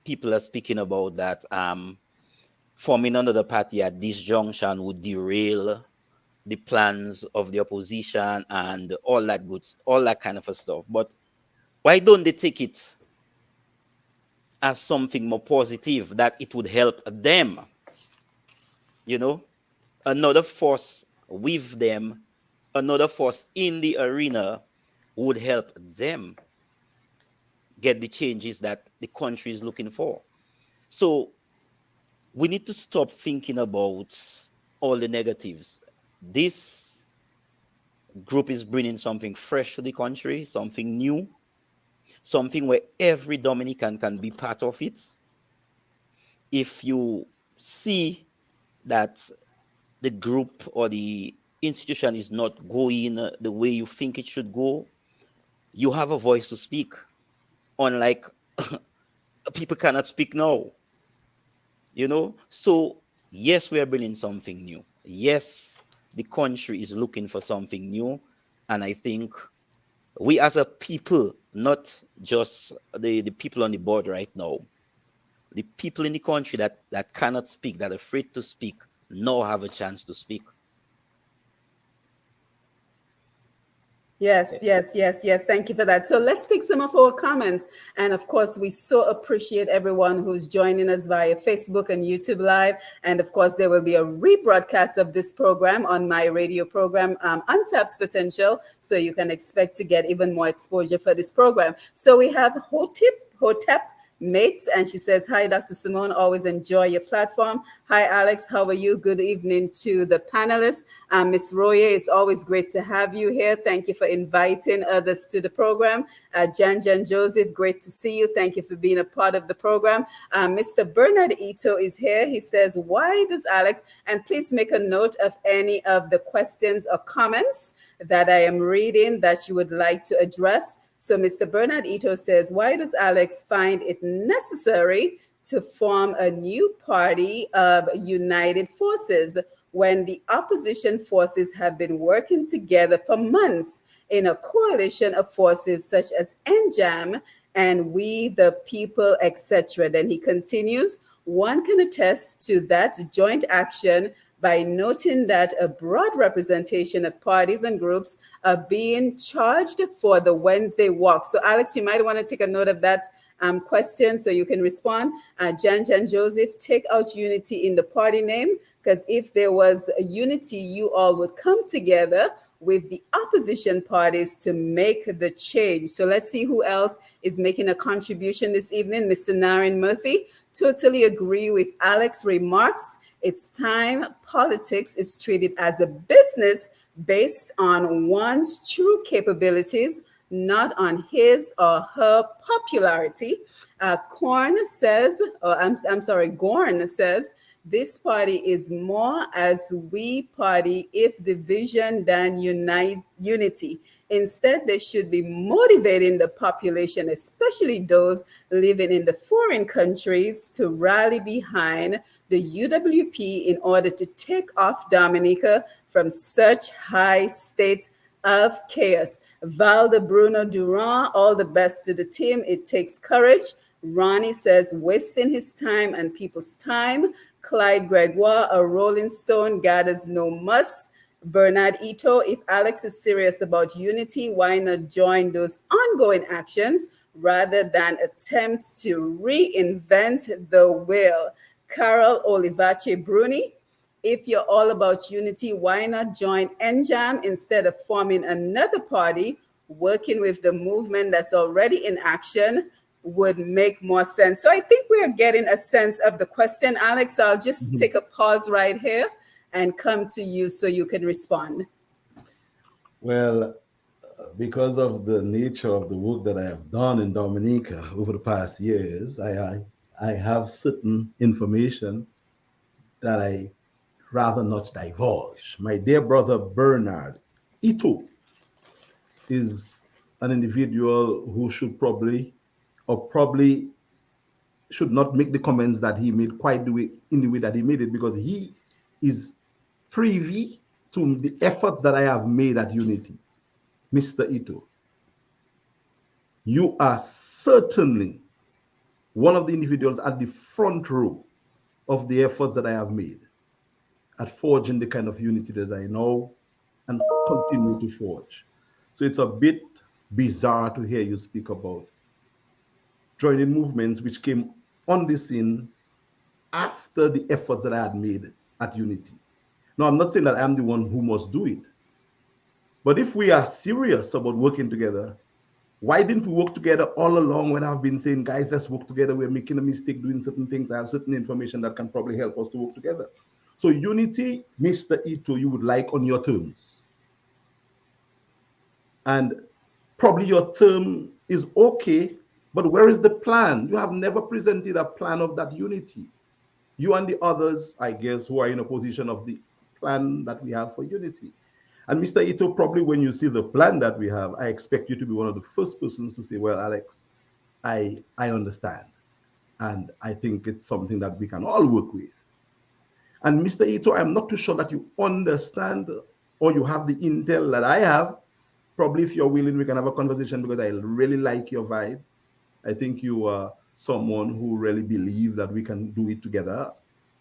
people are speaking about that forming another party at this junction would derail the plans of the opposition and all that kind of stuff. But why don't they take it as something more positive, that it would help them? Another force with them, another force in the arena would help them get the changes that the country is looking for. So we need to stop thinking about all the negatives. This group is bringing something fresh to the country, something new, something where every Dominican can be part of it. If you see that the group or the institution is not going the way you think it should go, you have a voice to speak. Unlike people cannot speak now. So yes, we are bringing something new. Yes, the country is looking for something new. And I think we as a people, not just the people on the board right now, the people in the country that cannot speak, that are afraid to speak, now have a chance to speak.
Yes, yes, yes, yes. Thank you for that. So let's take some of our comments. And of course, we so appreciate everyone who's joining us via Facebook and YouTube Live. And of course, there will be a rebroadcast of this program on my radio program, Untapped Potential. So you can expect to get even more exposure for this program. So we have Hotep Mates, and she says, "Hi, Dr. Simone. Always enjoy your platform. Hi, Alex. How are you? Good evening to the panelists. Miss Royer, it's always great to have you here. Thank you for inviting others to the program. Jan Joseph, great to see you. Thank you for being a part of the program. Mr. Bernard Ito is here. He says, why does Alex, and please make a note of any of the questions or comments that I am reading that you would like to address. So Mr. Bernard Ito says, why does Alex find it necessary to form a new party of united forces when the opposition forces have been working together for months in a coalition of forces such as NJAM and We the People, etc.? Then he continues, one can attest to that joint action by noting that a broad representation of parties and groups are being charged for the Wednesday walk. So, Alex, you might want to take a note of that question so you can respond. Jan Joseph, take out unity in the party name, because if there was a unity, you all would come together with the opposition parties to make the change. So let's see who else is making a contribution this evening. Mr. Naren Murphy, totally agree with Alex's remarks. It's time politics is treated as a business based on one's true capabilities, not on his or her popularity. Gorn says, this party is more as we party if division than unity. Instead, they should be motivating the population, especially those living in the foreign countries, to rally behind the UWP in order to take off Dominica from such high states of chaos. Valde Bruno Durand, all the best to the team. It takes courage. Ronnie says, wasting his time and people's time. Clyde Gregoire, a Rolling Stone, gathers no muss. Bernard Ito, if Alex is serious about unity, why not join those ongoing actions rather than attempt to reinvent the wheel? Carol Olivache Bruni, if you're all about unity, why not join NJAM instead of forming another party? Working with the movement that's already in action would make more sense. So I think we're getting a sense of the question, Alex. So I'll just take a pause right here and come to you so you can respond.
Well, because of the nature of the work that I have done in Dominica over the past years, I have certain information that I rather not divulge. My dear brother Bernard Ito is an individual who should probably should not make the comments that he made quite in the way that he made it, because he is privy to the efforts that I have made at Unity. Mr. Ito, you are certainly one of the individuals at the front row of the efforts that I have made at forging the kind of unity that I know and continue to forge. So it's a bit bizarre to hear you speak about joining movements which came on the scene after the efforts that I had made at Unity. Now, I'm not saying that I'm the one who must do it, but if we are serious about working together, why didn't we work together all along when I've been saying, guys, let's work together. We're making a mistake doing certain things. I have certain information that can probably help us to work together. So unity, Mr. Ito, you would like on your terms. And probably your term is okay, but where is the plan? You have never presented a plan of that unity. You and the others, I guess, who are in opposition of the plan that we have for unity. And Mr. Ito, probably when you see the plan that we have, I expect you to be one of the first persons to say, well, Alex, I understand. And I think it's something that we can all work with. And Mr. Ito, I'm not too sure that you understand or you have the intel that I have. Probably if you're willing, we can have a conversation, because I really like your vibe. I think you are someone who really believes that we can do it together.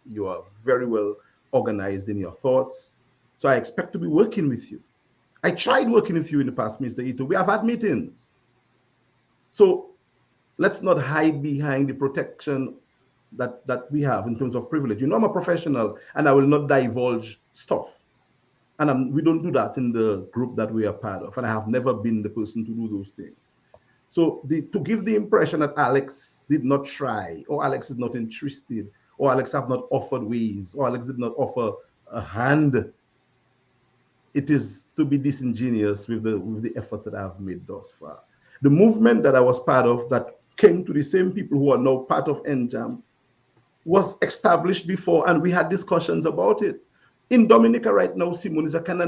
You are very well organized in your thoughts. So I expect to be working with you. I tried working with you in the past, Mr. Ito. We have had meetings. So let's not hide behind the protection that we have in terms of privilege. You know, I'm a professional and I will not divulge stuff. And we don't do that in the group that we are part of. And I have never been the person to do those things. So to give the impression that Alex did not try, or Alex is not interested, or Alex have not offered ways, or Alex did not offer a hand, it is to be disingenuous with the efforts that I have made thus far. The movement that I was part of that came to the same people who are now part of NJAM was established before, and we had discussions about it. In Dominica right now, Simon, is a kind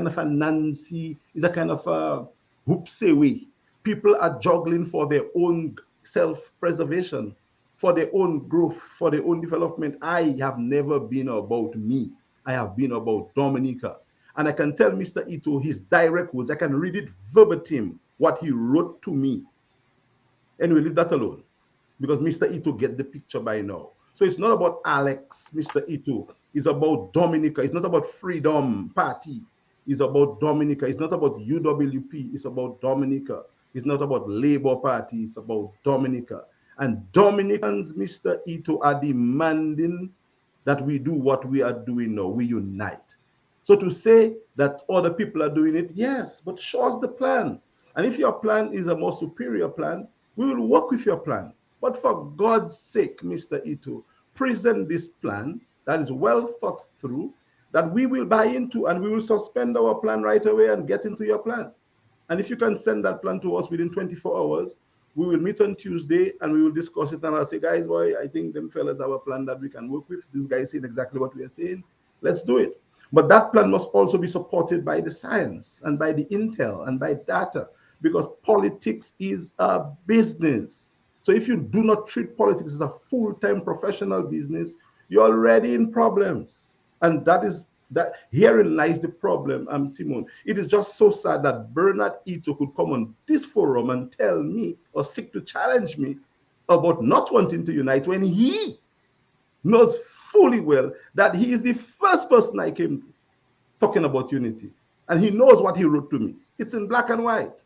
of a Nancy, is a kind of a hoopse way. People are juggling for their own self-preservation, for their own growth, for their own development. I have never been about me. I have been about Dominica. And I can tell Mr. Ito his direct words. I can read it verbatim, what he wrote to me. Anyway, leave that alone, because Mr. Ito get the picture by now. So it's not about Alex, Mr. Ito. It's about Dominica. It's not about Freedom Party. It's about Dominica. It's not about UWP. It's about Dominica. It's not about Labour Party. It's about Dominica. And Dominicans, Mr. Ito, are demanding that we do what we are doing now. We unite. So to say that other people are doing it, yes, but show us the plan. And if your plan is a more superior plan, we will work with your plan. But for God's sake, Mr. Ito, present this plan that is well thought through, that we will buy into, and we will suspend our plan right away and get into your plan. And if you can send that plan to us within 24 hours, we will meet on Tuesday and we will discuss it. And I'll say, guys, boy, I think them fellas have a plan that we can work with. This guy is saying exactly what we are saying. Let's do it. But that plan must also be supported by the science and by the intel and by data, because politics is a business. So if you do not treat politics as a full-time professional business, you're already in problems. And herein lies the problem, Simon. It is just so sad that Bernard Ito could come on this forum and tell me or seek to challenge me about not wanting to unite when he knows fully well that he is the first person I came to talking about unity. And he knows what he wrote to me. It's in black and white.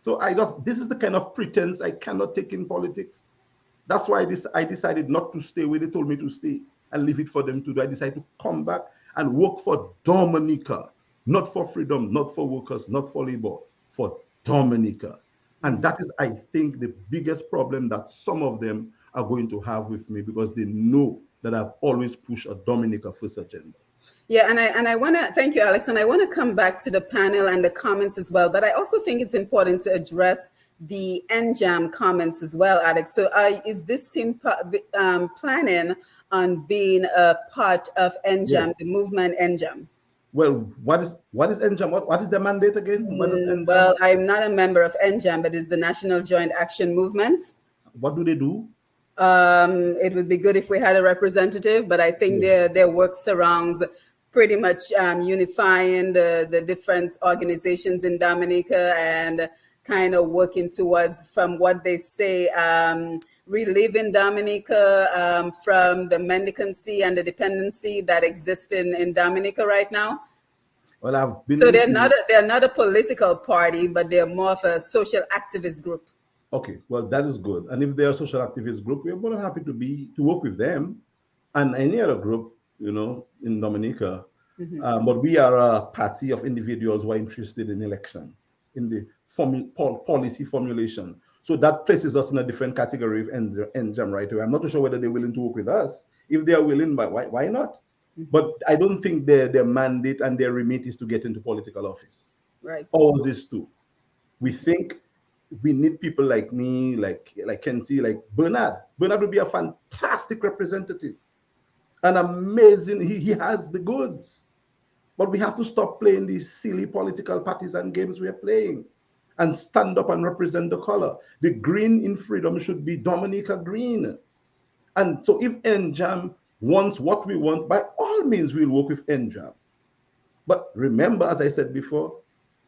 So this is the kind of pretense I cannot take in politics. That's why I decided not to stay where they told me to stay and leave it for them to do. I decided to come back and work for Dominica, not for freedom, not for workers, not for labor, for Dominica. And that is, I think, the biggest problem that some of them are going to have with me, because they know that I've always pushed a Dominica first agenda.
Yeah, and I want to thank you, Alex, and I want to come back to the panel and the comments as well. But I also think it's important to address the NJAM comments as well, Alex. So is this team planning on being a part of NJAM, yes, the movement NJAM?
Well, what is NJAM? What is the mandate again? What is NJAM?
Well, I'm not a member of NJAM, but it's the National Joint Action Movement.
What do they do?
It would be good if we had a representative, but I think their work surrounds pretty much unifying the different organizations in Dominica and kind of working towards, from what they say, reliving Dominica from the mendicancy and the dependency that exists in Dominica right now.
Well, I've been.
So they're not a political party, but they're more of a social activist group.
Okay, well, that is good. And if they're a social activist group, we're more than happy to work with them and any other group, in Dominica. Mm-hmm. But we are a party of individuals who are interested in election, in the policy formulation. So that places us in a different category of NJAM right away. I'm not sure whether they're willing to work with us. If they are willing, why not? Mm-hmm. But I don't think their mandate and their remit is to get into political office.
Right.
Ours is to. We think we need people like me, like Kenty, like Bernard. Bernard would be a fantastic representative. An amazing, he has the goods. But we have to stop playing these silly political partisan games we're playing and stand up and represent the color. The green in freedom should be Dominica green. And so if NJAM wants what we want, by all means, we'll work with NJAM. But remember, as I said before,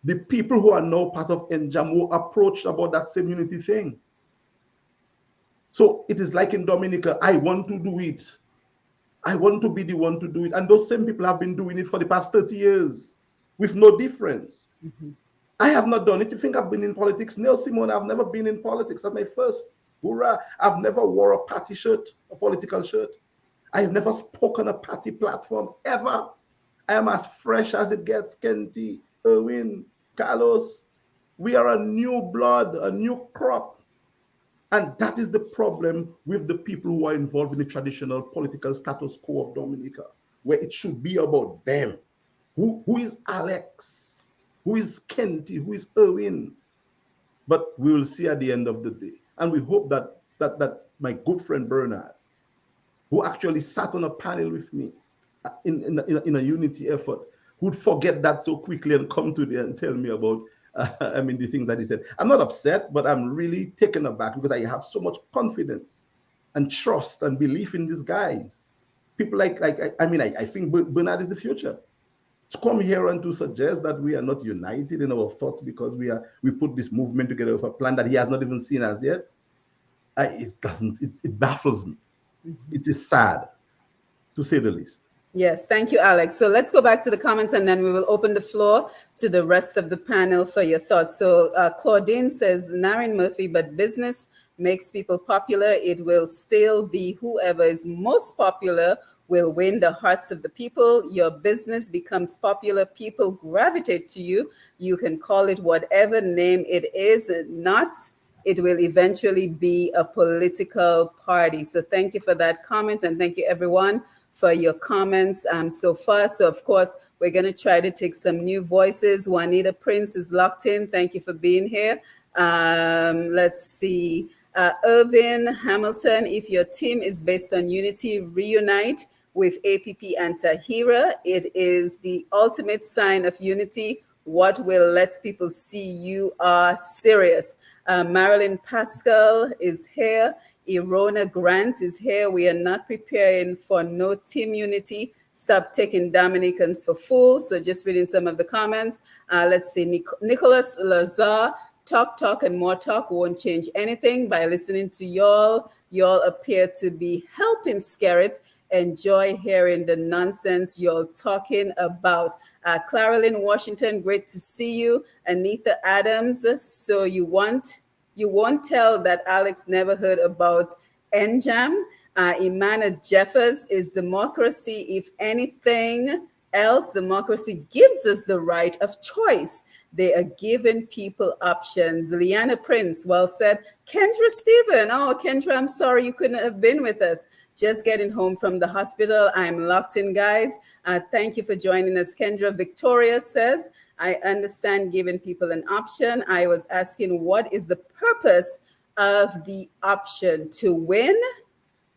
the people who are now part of NJAM were approached about that same unity thing. So it is like in Dominica, I want to do it. I want to be the one to do it. And those same people have been doing it for the past 30 years. with no difference.
Mhm.
I have not done it. You think I've been in politics? No, Simone, I've never been in politics. That's my first. Hoorah. I've never wore a party shirt, a political shirt. I have never spoken a party platform ever. I am as fresh as it gets. Kenty, Erwin, Carlos. We are a new blood, a new crop. And that is the problem with the people who are involved in the traditional political status quo of Dominica, where it should be about them. Who is Alex? Who is Kenty? Who is Erwin? But we will see at the end of the day. And we hope that my good friend Bernard, who actually sat on a panel with me in a unity effort, would forget that so quickly and come today and tell me about, the things that he said. I'm not upset, but I'm really taken aback because I have so much confidence and trust and belief in these guys. People I think Bernard is the future. To come here and to suggest that we are not united in our thoughts because we put this movement together with a plan that he has not even seen as yet, it baffles me. It is sad, to say the least.
Yes, thank you, Alex. So let's go back to the comments and then we will open the floor to the rest of the panel for your thoughts. So Claudine says, Naren Murphy, but business makes people popular. It will still be whoever is most popular will win the hearts of the people. Your business becomes popular. People gravitate to you. You can call it whatever name it is, not it will eventually be a political party. So thank you for that comment and thank you everyone for your comments so far. So of course, we're going to try to take some new voices. Juanita Prince is locked in. Thank you for being here. Let's see. Irvin Hamilton, if your team is based on unity, reunite with APP and Tahira. It is the ultimate sign of unity. What will let people see you are serious. Marilyn Pascal is here. Irona Grant is here. We are not preparing for no team unity. Stop taking Dominicans for fools. So just reading some of the comments. Let's see. Nicholas Lazar, talk, and more talk won't change anything. By listening to y'all appear to be helping Skerrit. Enjoy hearing the nonsense you're talking about. Claralyn Washington, great to see you. Anita Adams, so you won't tell that Alex never heard about NJAM. Imana Jeffers is democracy. If anything else, democracy gives us the right of choice. They are giving people options. Liana Prince, well said. Kendra Stephen, oh, Kendra, I'm sorry you couldn't have been with us. Just getting home from the hospital. I'm locked in, guys. Thank you for joining us. Kendra Victoria says, I understand giving people an option. I was asking, what is the purpose of the option? To win,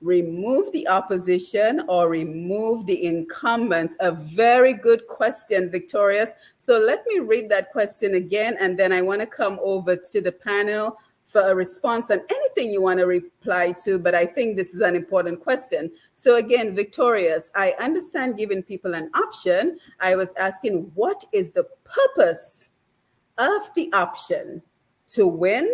remove the opposition, or remove the incumbent? A very good question, Victorious. So let me read that question again, and then I want to come over to the panel for a response on anything you want to reply to, but I think this is an important question. So again, Victorious, I understand giving people an option. I was asking, what is the purpose of the option? To win,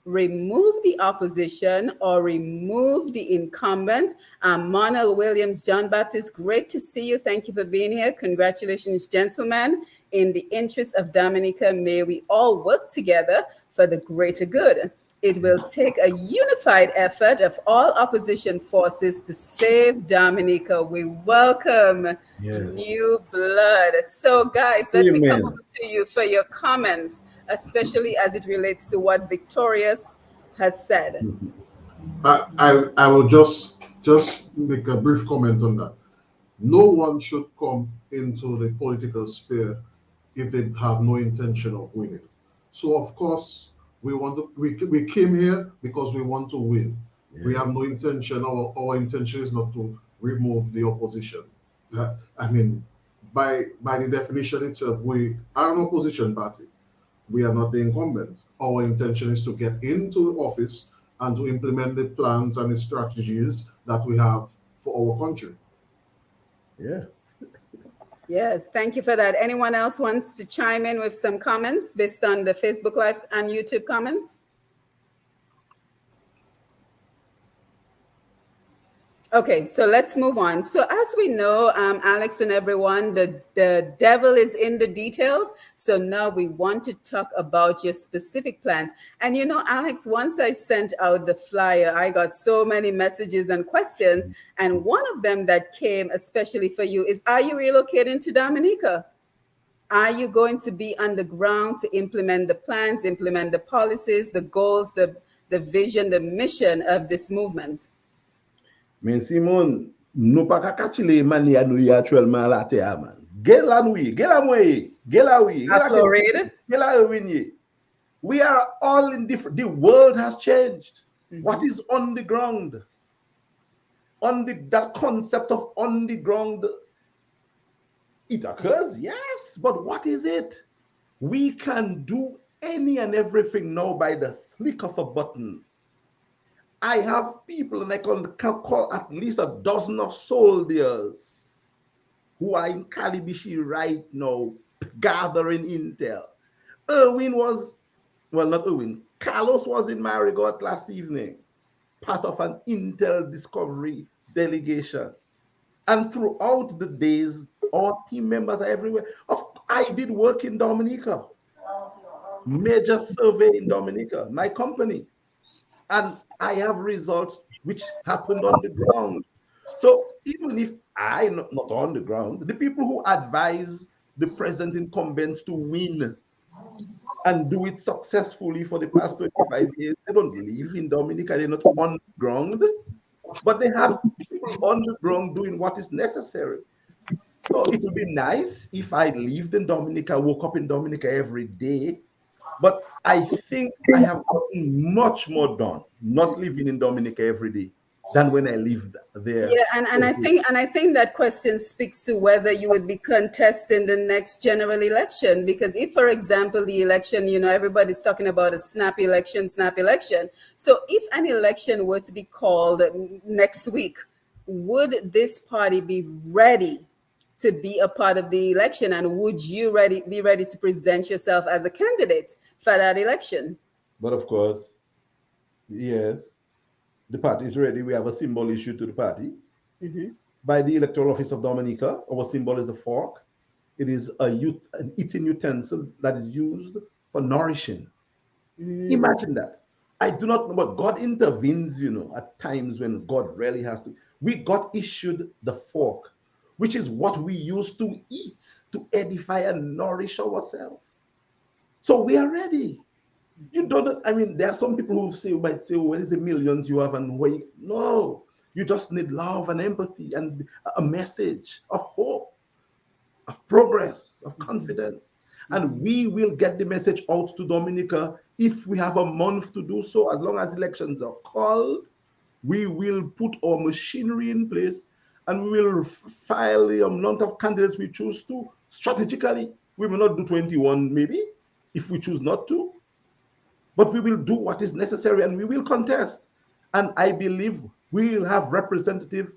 remove the opposition, or remove the incumbent? Monel Williams, John Baptist, great to see you. Thank you for being here. Congratulations, gentlemen. In the interest of Dominica, may we all work together for the greater good. It will take a unified effort of all opposition forces to save Dominica. We welcome new blood. So guys, let me come over to you for your comments, especially as it relates to what Victorious has said.
I will just make a brief comment on that. No one should come into the political sphere if they have no intention of winning. So of course we came here because we want to win. Yeah. We have no intention. Our intention is not to remove the opposition. I mean, by the definition itself, we are an opposition party. We are not the incumbent. Our intention is to get into office and to implement the plans and the strategies that we have for our country.
Yeah.
Yes, thank you for that. Anyone else wants to chime in with some comments based on the Facebook Live and YouTube comments? Okay, so let's move on. So as we know, Alex and everyone, the devil is in the details. So now we want to talk about your specific plans. And you know, Alex, once I sent out the flyer, I got so many messages and questions. And one of them that came especially for you is, are you relocating to Dominica? Are you going to be on the ground to implement the plans, implement the policies, the goals, the vision, the mission of this movement?
Men Simon, nou pa ka kachile mani a nou ye actuellement la te a man. Gen la nou ye, gen la mwen ye, gen la ou ye, gen
À
la
Florida?
gen la Erwin ye. We are all in different, the world has changed. What is on the ground? That concept of on the ground, it occurs, yes, but what is it? We can do any and everything now by the flick of a button. I have people, and I can call at least a dozen of soldiers who are in Kalibishi right now gathering intel. Erwin was, well, not Erwin, Carlos was in Marigot last evening, part of an intel discovery delegation. And throughout the days, our team members are everywhere. I did work in Dominica, major survey in Dominica, my company. And I have results which happened on the ground. So even if not on the ground, the people who advise the present incumbents to win and do it successfully for the past 25 years, they don't live in Dominica, they're not on the ground, but they have people on the ground doing what is necessary. So it would be nice if I lived in Dominica, woke up in Dominica every day, but I think I have gotten much more done not living in Dominica every day than when I lived there.
Yeah, and I think that question speaks to whether you would be contesting the next general election. Because if, for example, the election, you know, everybody's talking about a snap election, snap election. So if an election were to be called next week, would this party be ready to be a part of the election? And would you be ready to present yourself as a candidate for that election?
But of course, yes, the party is ready. We have a symbol issued to the party by the Electoral Office of Dominica. Our symbol is the fork. It is an eating utensil that is used for nourishing. Imagine that. I do not know, but God intervenes, you know, at times when God really has to. We got issued the fork, which is what we use to eat, to edify and nourish ourselves. So we are ready. You don't, I mean, there are some people who might say, what is the millions you have and where you, no, you just need love and empathy and a message of hope, of progress, of confidence. And we will get the message out to Dominica if we have a month to do so. As long as elections are called, we will put our machinery in place and we will file the amount of candidates we choose to strategically. We may not do 21, maybe, if we choose not to, but we will do what is necessary and we will contest. And I believe we will have representative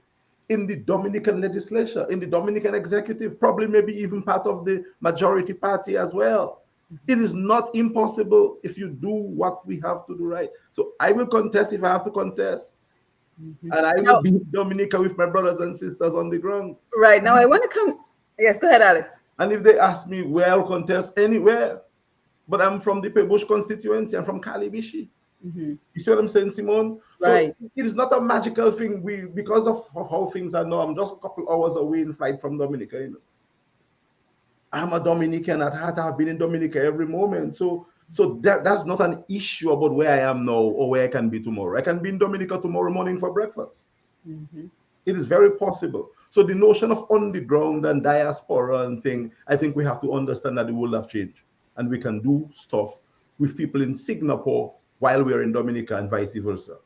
in the Dominican legislature, in the Dominican executive, probably maybe even part of the majority party as well. It is not impossible if you do what we have to do right. So I will contest if I have to contest. And I will
Now,
be in Dominica with my brothers and sisters on the ground.
right now, I want to come. Yes, go ahead, Alex.
And if they ask me where I'll contest, anywhere. But I'm from the Pebush constituency. I'm from Kalibishi. You see what I'm saying, Simone? So
Right.
it is not a magical thing. Because of how things are now, I'm just a couple hours away in flight from Dominica. You know, I'm a Dominican at heart. I've been in Dominica every moment. So that's not an issue about where I am now or where I can be tomorrow. I can be in Dominica tomorrow morning for breakfast. It is very possible. So the notion of on the ground and diaspora and thing, I think we have to understand that the world have changed, and we can do stuff with people in Singapore while we are in Dominica and vice versa.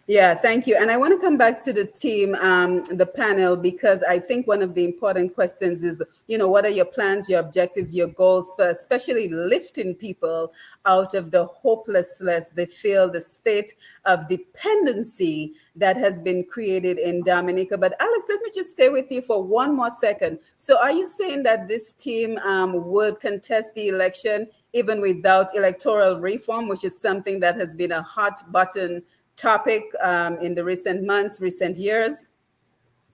Yeah, thank you. And I want to come back to the team, the panel, because I think one of the important questions is, you know, what are your plans, your objectives, your goals for especially lifting people out of the hopelessness they feel, the state of dependency that has been created in Dominica. But Alex, let me just stay with you for one more second. So are you saying that this team would contest the election even without electoral reform, which is something that has been a hot button topic in the recent months, recent years?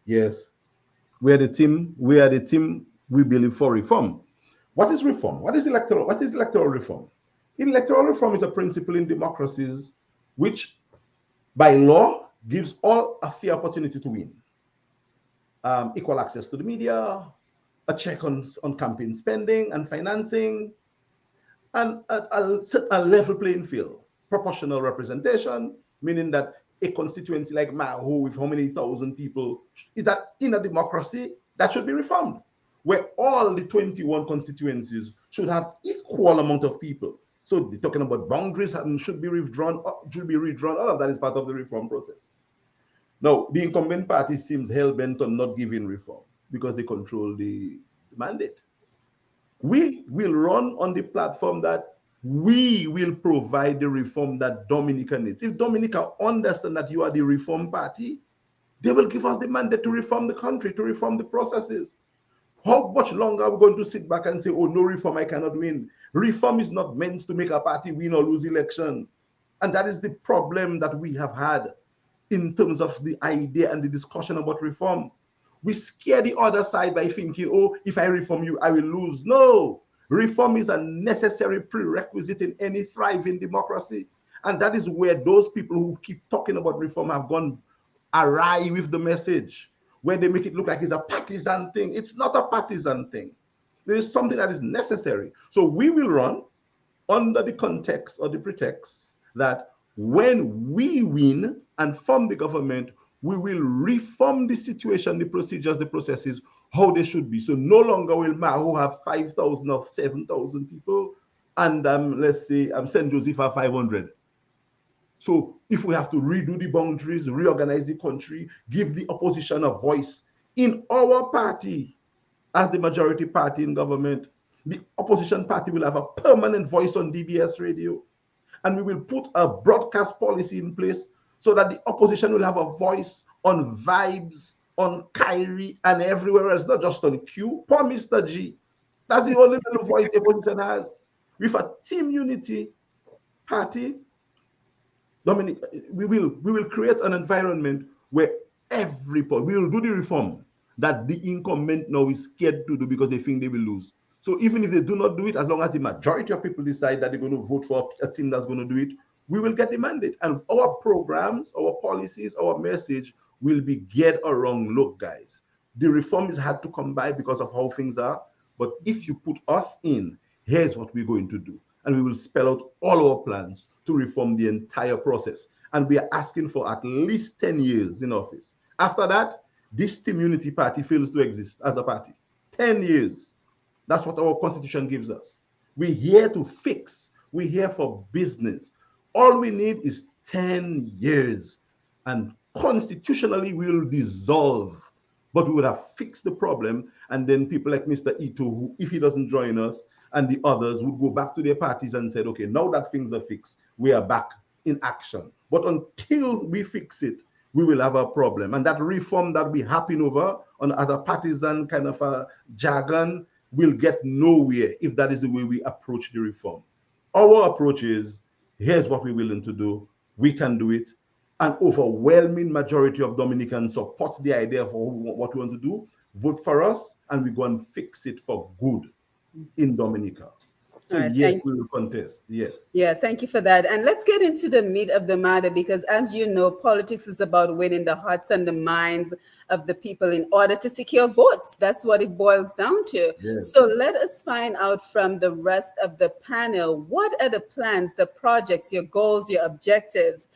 Yes, we are the team. We are the team. We believe for reform. What is reform? What is electoral? What is electoral reform? Electoral reform is a principle in democracies which, by law, gives all a fair opportunity to win. Equal access to the media, a check on campaign spending and financing, and a level playing field. Proportional representation, meaning that a constituency like Maho with how many thousand people, is that in a democracy that should be reformed, where all the 21 constituencies should have equal amount of people. So they're talking about boundaries should be withdrawn, should be redrawn. All of that is part of the reform process. Now, the incumbent party seems hell bent on not giving reform because they control the mandate. We will run on the platform that we will provide the reform that Dominica needs. If Dominica understand that you are the reform party, they will give us the mandate to reform the country, to reform the processes. How much longer are we going to sit back and say, oh, no reform, I cannot win? Reform is not meant to make a party win or lose election. And that is the problem that we have had in terms of the idea and the discussion about reform. We scare the other side by thinking, oh, if I reform you, I will lose. No, reform is a necessary prerequisite in any thriving democracy. And that is where those people who keep talking about reform have gone awry with the message, where they make it look like it's a partisan thing. It's not a partisan thing. There is something that is necessary. So we will run under the context or the pretext that when we win and form the government, we will reform the situation, the procedures, the processes, how they should be. So no longer will Maho have 5,000 or 7,000 people, and let's say St. Joseph have 500. So if we have to redo the boundaries, reorganize the country, give the opposition a voice in our party as the majority party in government, the opposition party will have a permanent voice on DBS radio. And we will put a broadcast policy in place so that the opposition will have a voice on Vibes, on Kyrie, and everywhere else, not just on Q. Poor Mr. G. That's the only little voice the opposition has. With a team unity party, Dominic, we will create an environment where we will do the reform that the incumbent now is scared to do because they think they will lose. So even if they do not do it, as long as the majority of people decide that they're going to vote for a team that's going to do it, we will get the mandate. And our programs, our policies, our message will be geared around, look, guys, the reforms had to come by because of how things are. But if you put us in, here's what we're going to do. And we will spell out all our plans to reform the entire process. And we are asking for at least 10 years in office. After that, this Team Unity Party fails to exist as a party. 10 years. That's what our constitution gives us. We're here to fix. We're here for business. All we need is 10 years. And constitutionally, we will dissolve. But we would have fixed the problem. And then people like Mr. Ito, who, if he doesn't join us, and the others would go back to their parties and said, okay, now that things are fixed, we are back in action. But until we fix it, we will have a problem. And that reform that we happen over on as a partisan kind of a jargon will get nowhere if that is the way we approach the reform. Our approach is, here's what we're willing to do. We can do it. An overwhelming majority of Dominicans support the idea of what we want to do, vote for us, and we go and fix it for good in Dominica. So
right,
yes, we will contest. Yes.
Yeah, thank you for that. And let's get into the meat of the matter, because as you know, politics is about winning the hearts and the minds of the people in order to secure votes. That's what it boils down to.
Yes.
So let us find out from the rest of the panel, what are the plans, the projects, your goals, your objectives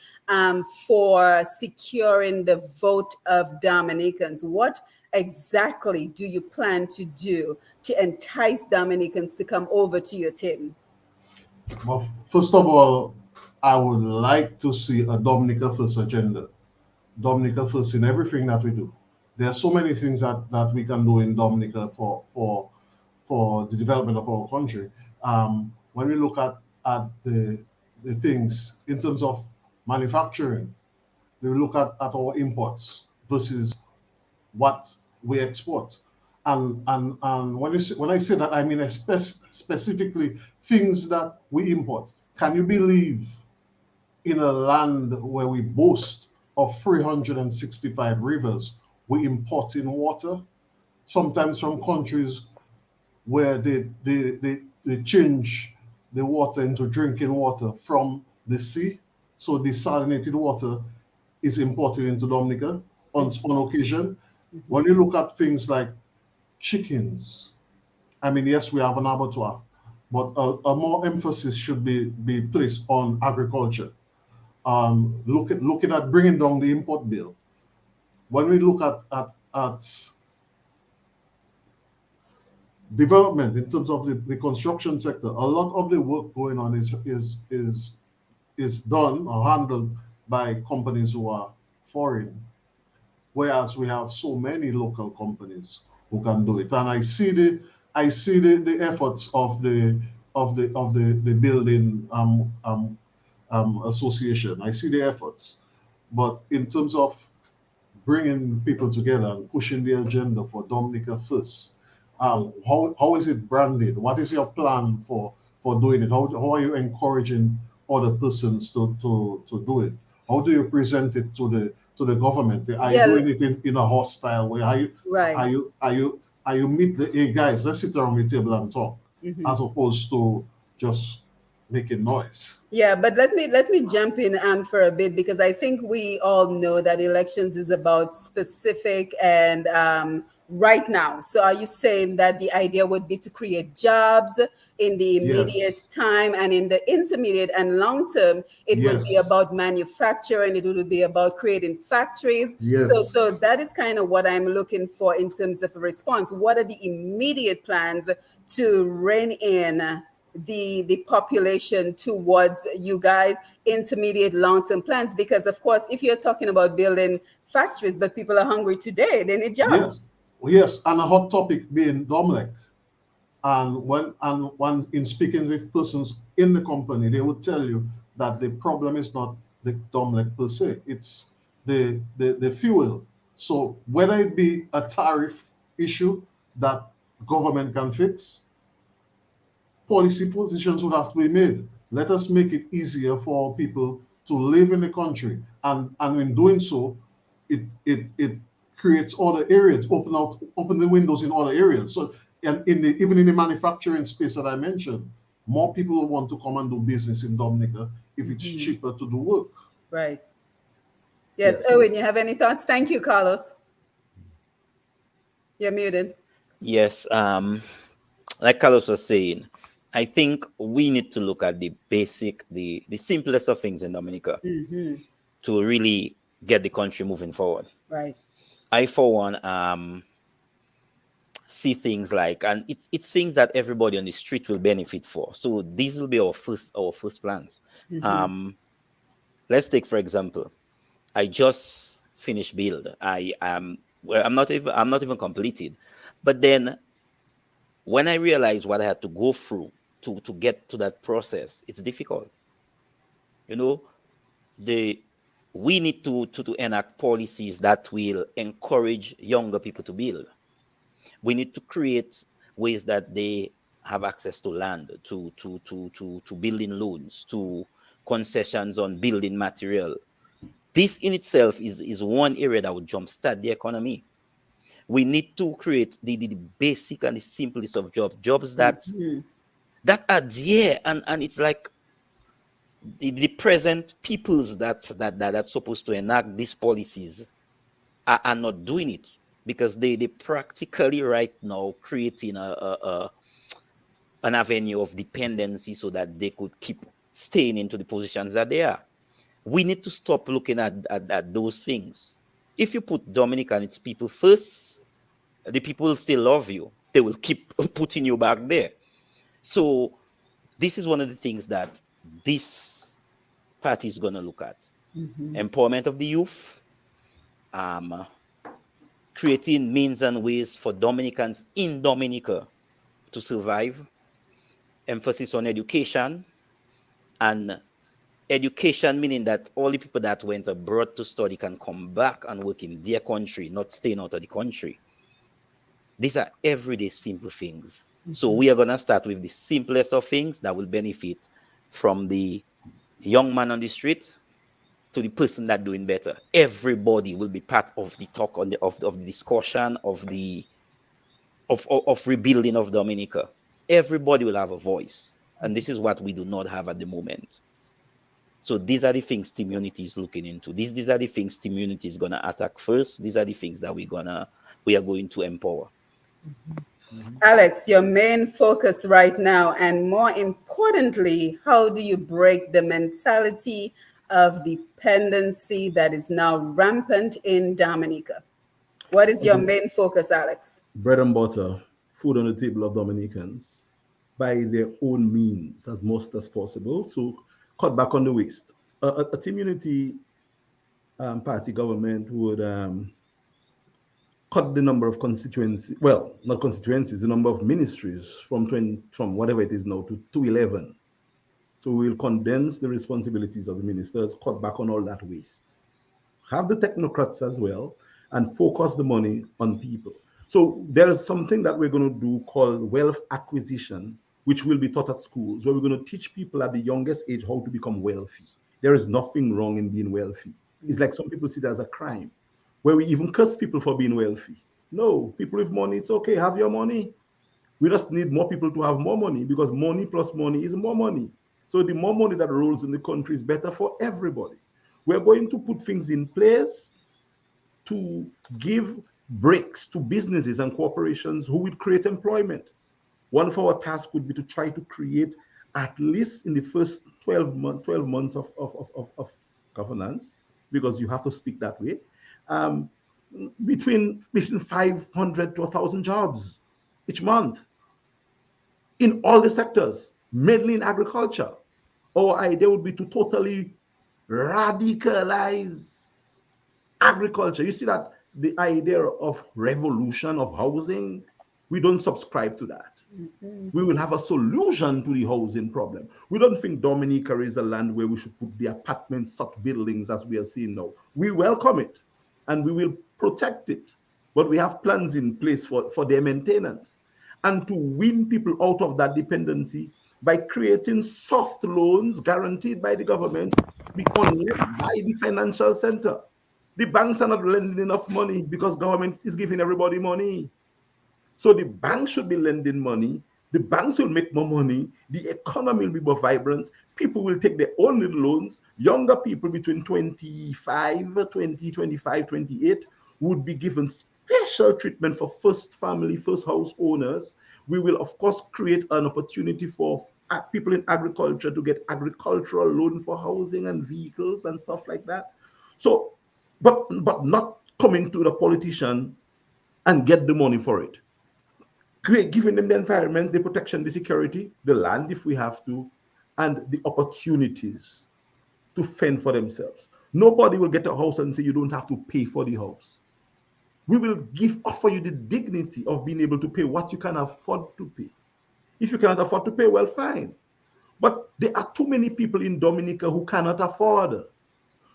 for securing the vote of Dominicans? What exactly do you plan to do to entice Dominicans to come over to your team?
Well, first of all, I would like to see a Dominica First agenda. Dominica First in everything that we do. There are so many things that we can do in Dominica for the development of our country. When we look at the things in terms of manufacturing, we look at our imports versus what we export. And when I say that, I mean specifically things that we import. Can you believe in a land where we boast of 365 rivers, we import in water, sometimes from countries where they change the water into drinking water from the sea. So desalinated water is imported into Dominica on occasion. When you look at things like chickens, I mean, yes, we have an abattoir, but a more emphasis should be placed on agriculture. Looking at bringing down the import bill. When we look at development in terms of the construction sector, a lot of the work going on is done or handled by companies who are foreign, whereas we have so many local companies who can do it. And I see the efforts of the building association. I see the efforts, but in terms of bringing people together and pushing the agenda for Dominica first. How is it branded? What is your plan for doing it? How are you encouraging other persons to do it? How do you present it to the government? Are you
Yeah,
doing it in a hostile way?
right.
Are you meet the hey guys, let's sit around the table and talk,
Mhm.
as opposed to just making noise?
Yeah, but let me jump in for a bit, because I think we all know that elections is about specific and right now. So are you saying that the idea would be to create jobs in the immediate
Yes,
time, and in the intermediate and long term, it would be
yes,
about manufacturing, it would be about creating factories. So
yes,
that is kind of what I'm looking for in terms of a response. What are the immediate plans to rein in the population towards you guys, intermediate long-term plans? Because of course, if you're talking about building factories but people are hungry today, they need
yes,
jobs.
yes. And a hot topic being Domlec. And when in speaking with persons in the company, they would tell you that the problem is not the Domlec per se, it's the fuel. So whether it be a tariff issue that government can fix, policy positions would have to be made. Let us make it easier for people to live in the country, and in doing so, it creates other areas, open the windows in other areas. So, and even in the manufacturing space that I mentioned, more people will want to come and do business in Dominica if it's
Mhm.
cheaper to do work.
Right. Yes,
Yes.
Owen, you have any thoughts? Thank you, Carlos. You're muted.
Yes, like Carlos was saying, I think we need to look at the basic, the simplest of things in Dominica
Hmm.
to really get the country moving forward.
Right.
I, for one, see things like, and it's things that everybody on the street will benefit for. So these will be our first plans.
Hmm.
Um, let's take, for example, I just finished build. Well, I'm not even completed, but then when I realized what I had to go through to get to that process, it's difficult. You know, the we need to enact policies that will encourage younger people to build. We need to create ways that they have access to land, to building loans, to concessions on building material. This in itself is one area that would jumpstart the economy. We need to create the basic and the simplest of jobs
Hmm.
that are there, and it's like the present peoples that's supposed to enact these policies are not doing it, because they practically right now creating an avenue of dependency so that they could keep staying into the positions that they are. We need to stop looking at those things. If you put Dominica and its people first, the people will still love you. They will keep putting you back there. So this is one of the things that this party is going to look at:
Hmm.
empowerment of the youth, um, creating means and ways for Dominicans in Dominica to survive, emphasis on education, and education meaning that all the people that went abroad to study can come back and work in their country, not staying out of the country. These are everyday simple things. So we are going to start with the simplest of things that will benefit from the young man on the street, to the person that doing better. Everybody will be part of the talk on of the discussion of rebuilding of Dominica. Everybody will have a voice. And this is what we do not have at the moment. So these are the things community is looking into. These are the things community is gonna attack first. These are the things that we are going to empower.
Alex, your main focus right now, and more importantly, how do you break the mentality of dependency that is now rampant in Dominica? What is your
Okay.
main focus, Alex?
Bread and butter, food on the table of Dominicans by their own means as most as possible. So cut back on the waste. A community party government would cut the number of constituencies, well, not constituencies, the number of ministries from 20, from whatever it is now to 11. So we'll condense the responsibilities of the ministers, cut back on all that waste. Have the technocrats as well, and focus the money on people. So there's something that we're going to do called wealth acquisition, which will be taught at schools, where we're going to teach people at the youngest age how to become wealthy. There is nothing wrong in being wealthy. It's like some people see it as a crime, where we even curse people for being wealthy. No, people with money, it's okay, have your money. We just need more people to have more money, because money plus money is more money. So the more money that rolls in the country is better for everybody. We're going to put things in place to give breaks to businesses and corporations who will create employment. One of our tasks would be to try to create, at least in the first 12 months of governance, because you have to speak that way, um, between 500 to 1,000 jobs each month in all the sectors, mainly in agriculture. Our idea would be to totally radicalize agriculture. You see that the idea of revolution of housing, we don't subscribe to that. We will have a solution to the housing problem. We don't think Dominica is a land where we should put the apartments, such buildings as we are seeing now. We welcome it and we will protect it, but we have plans in place for their maintenance and to win people out of that dependency by creating soft loans guaranteed by the government, become led by the financial center. The banks are not lending enough money because government is giving everybody money. So the banks should be lending money. The banks will make more money. The economy will be more vibrant. People will take their own little loans. Younger people between 25, 20, 25, 28 would be given special treatment for first family, first house owners. We will, of course, create an opportunity for people in agriculture to get agricultural loan for housing and vehicles and stuff like that. So, but not coming to the politician and get the money for it. Giving them the environment, the protection, the security, the land if we have to, and the opportunities to fend for themselves. Nobody will get a house and say you don't have to pay for the house. We will offer you the dignity of being able to pay what you can afford to pay. If you cannot afford to pay, well, fine. But there are too many people in Dominica who cannot afford.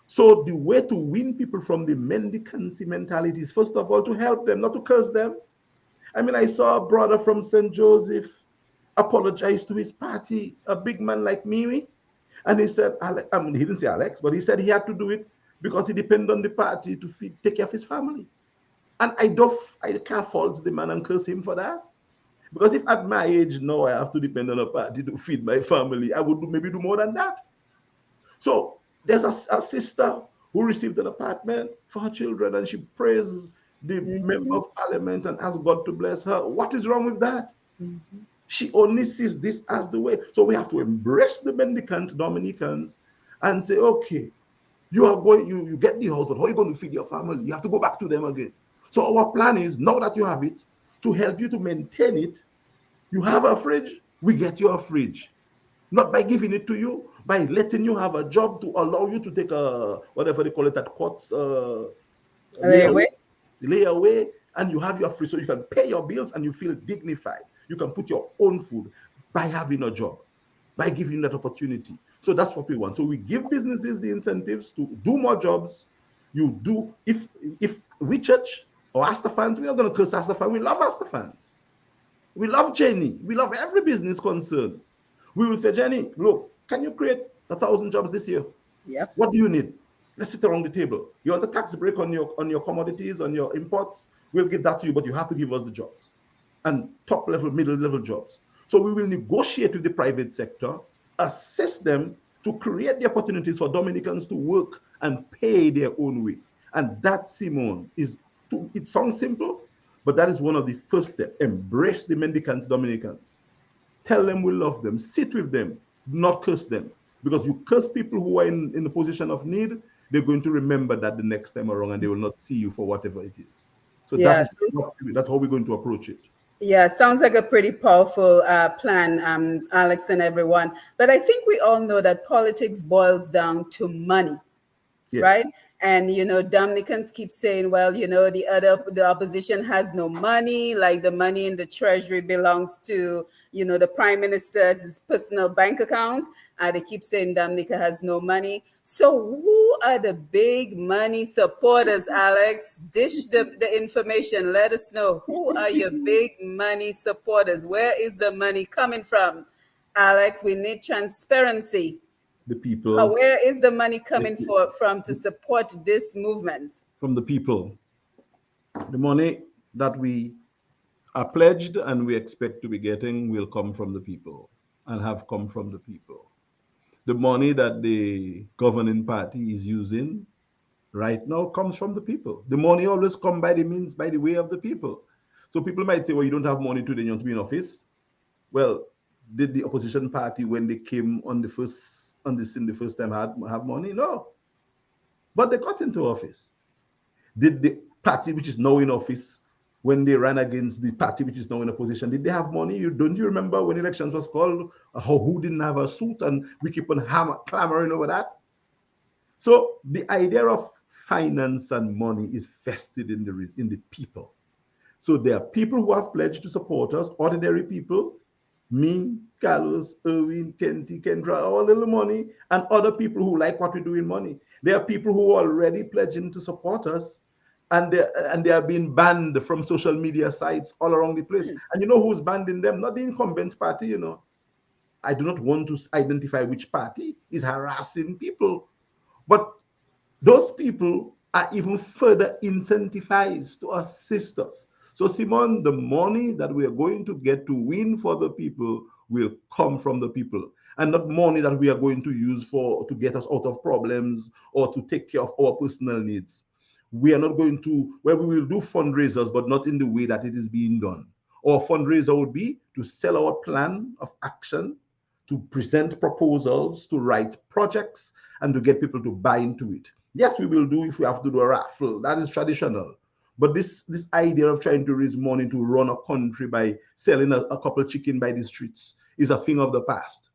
So the way to win people from the mendicancy mentality is, first of all, to help them, not to curse them. I mean, I saw a brother from St. Joseph apologize to his party, a big man like me, and he said, I mean, he didn't say Alex, but he said he had to do it because he depended on the party to take care of his family. And I can't fault the man and curse him for that. Because if at my age now I have to depend on a party to feed my family, I would maybe do more than that. So there's a sister who received an apartment for her children and she prays the member of parliament and asks God to bless her. What is wrong with that? She only sees this as the way. So we have to embrace the mendicant Dominicans and say, okay, you are going, you get the house, but how are you going to feed your family? You have to go back to them again. So our plan is, now that you have it, to help you to maintain it. You have a fridge, we get you a fridge. Not by giving it to you, by letting you have a job to allow you to take a, whatever they call it at courts, layaway, and you have your free, so you can pay your bills and you feel dignified. You can put your own food by having a job, by giving that opportunity. So that's what we want. So we give businesses the incentives to do more jobs. You do, if we church or Astafans, we're not going to curse Astafans. We love Astafans. We love Jenny. We love every business concern. We will say, Jenny, look, can you create 1,000 jobs this year?
Yep.
What do you need? Let's sit around the table. You want a tax break on your commodities, on your imports? We'll give that to you, but you have to give us the jobs and top level, middle level jobs. So we will negotiate with the private sector, assess them to create the opportunities for Dominicans to work and pay their own way. And that, Simone, it sounds simple, but that is one of the first steps. Embrace the mendicants, Dominicans. Tell them we love them. Sit with them. Not curse them. Because you curse people who are in a position of need, they're going to remember that the next time around and they will not see you for whatever it is. So
Yes.
that's how we're going to approach it.
Yeah, sounds like a pretty powerful plan, Alex and everyone. But I think we all know that politics boils down to money,
Yes.
right? And Dominicans keep saying, well, the opposition has no money, like the money in the treasury belongs to the prime minister's personal bank account. They keep saying Dominica has no money. So who are the big money supporters, Alex? Dish the information. Let us know, who are your big money supporters? Where is the money coming from, Alex? We need transparency.
The people.
Where is the money coming from to support this movement?
From the people. The money that we are pledged and we expect to be getting will come from the people and have come from the people. The money that the governing party is using right now comes from the people. The money always comes by the way of the people. So people might say, well, you don't have money today, you want to be in office. Well, did the opposition party, when they came on the scene the first time, have money? No. But they got into office. Did the party which is now in office, when they ran against the party which is now in opposition, did they have money? Don't you remember when elections was called, who didn't have a suit, and we keep on clamoring over that? So the idea of finance and money is vested in the people. So there are people who have pledged to support us, ordinary people, me, Carlos, Erwin, Kenty, Kendra, all little money, and other people who like what we do in money. There are people who are already pledging to support us, and they are being banned from social media sites all around the place. And you know who's banning them? Not the incumbent party, I do not want to identify which party is harassing people, but those people are even further incentivized to assist us. So, Simon, the money that we are going to get to win for the people will come from the people, and not money that we are going to use to get us out of problems or to take care of our personal needs. We are not going to, well, we will do fundraisers, but not in the way that it is being done. Our fundraiser would be to sell our plan of action, to present proposals, to write projects, and to get people to buy into it. Yes, we will do if we have to do a raffle. That is traditional. But this idea of trying to raise money to run a country by selling a couple of chicken by the streets is a thing of the past.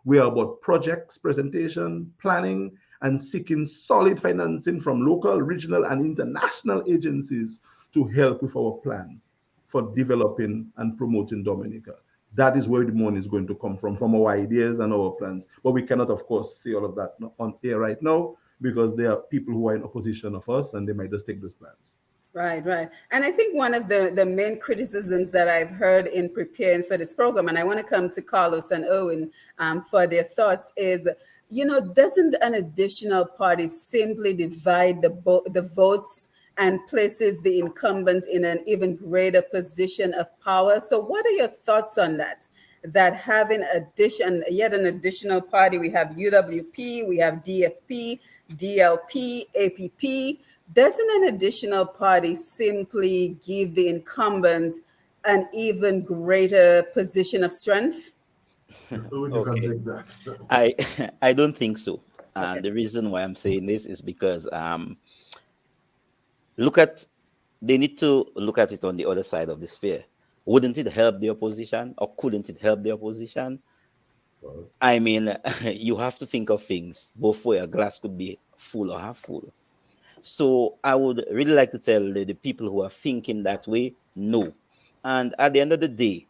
We are about projects, presentation, planning, and seeking solid financing from local, regional, and international agencies to help with our plan for developing and promoting Dominica. That is where the money is going to come from our ideas and our plans. But we cannot, of course, say all of that on air right now, because there are people who are in opposition of us and they might just take those plans.
Right, right. And I think one of the main criticisms that I've heard in preparing for this program, and I want to come to Carlos and Owen for their thoughts, is, doesn't an additional party simply divide the votes and places the incumbent in an even greater position of power? So what are your thoughts on that? That having yet an additional party, we have UWP, we have DFP, DLP, APP. Doesn't an additional party simply give the incumbent an even greater position of strength?
Okay. I I don't think so. And the reason why I'm saying this is because they need to look at it on the other side of the sphere. Wouldn't it help the opposition, or couldn't it help the opposition? I mean, you have to think of things both ways. A glass could be full or half full. So I would really like to tell the people who are thinking that way, no. And at the end of the day,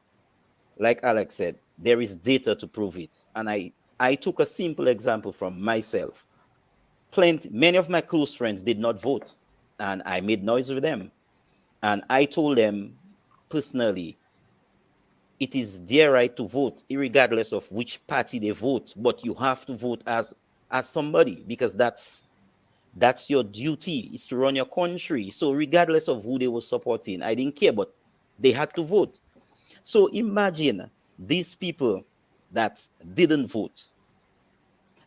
like Alex said, there is data to prove it. And I took a simple example from myself. Many of my close friends did not vote, and I made noise with them. And I told them personally, it is their right to vote, regardless of which party they vote, but you have to vote as somebody, because That's your duty, is to run your country. So regardless of who they were supporting, I didn't care, but they had to vote. So imagine these people that didn't vote.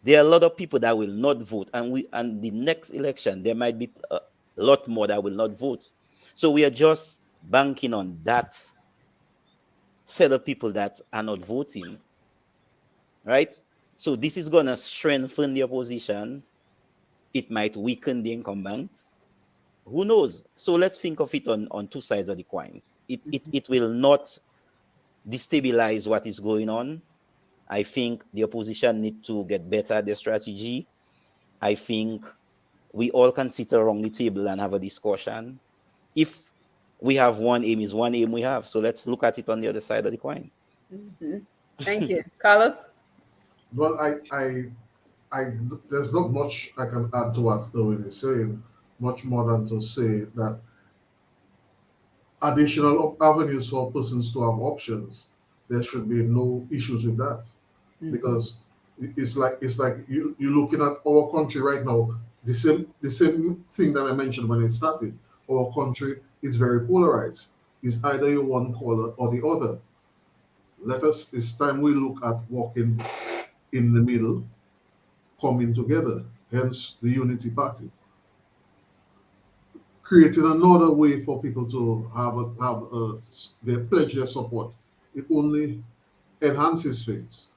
There are a lot of people that will not vote, and the next election there might be a lot more that will not vote. So we are just banking on that set of people that are not voting, right? So this is gonna strengthen the opposition. It might weaken the incumbent. Who knows? So let's think of it on two sides of the coins. It will not destabilize what is going on. I think the opposition need to get better at their strategy. I think we all can sit around the table and have a discussion. If we have one aim, is one aim we have. So let's look at it on the other side of the coin.
Thank you. Carlos?
Well, there's not much I can add to what Owen is saying, much more than to say that additional avenues for persons to have options, there should be no issues with that. Because it's like you're looking at our country right now, the same thing that I mentioned when it started. Our country is very polarized. It's either you one color or the other. It's time we look at walking in the middle, coming together, hence the unity party. Creating another way for people to their pledge their support. It only enhances things.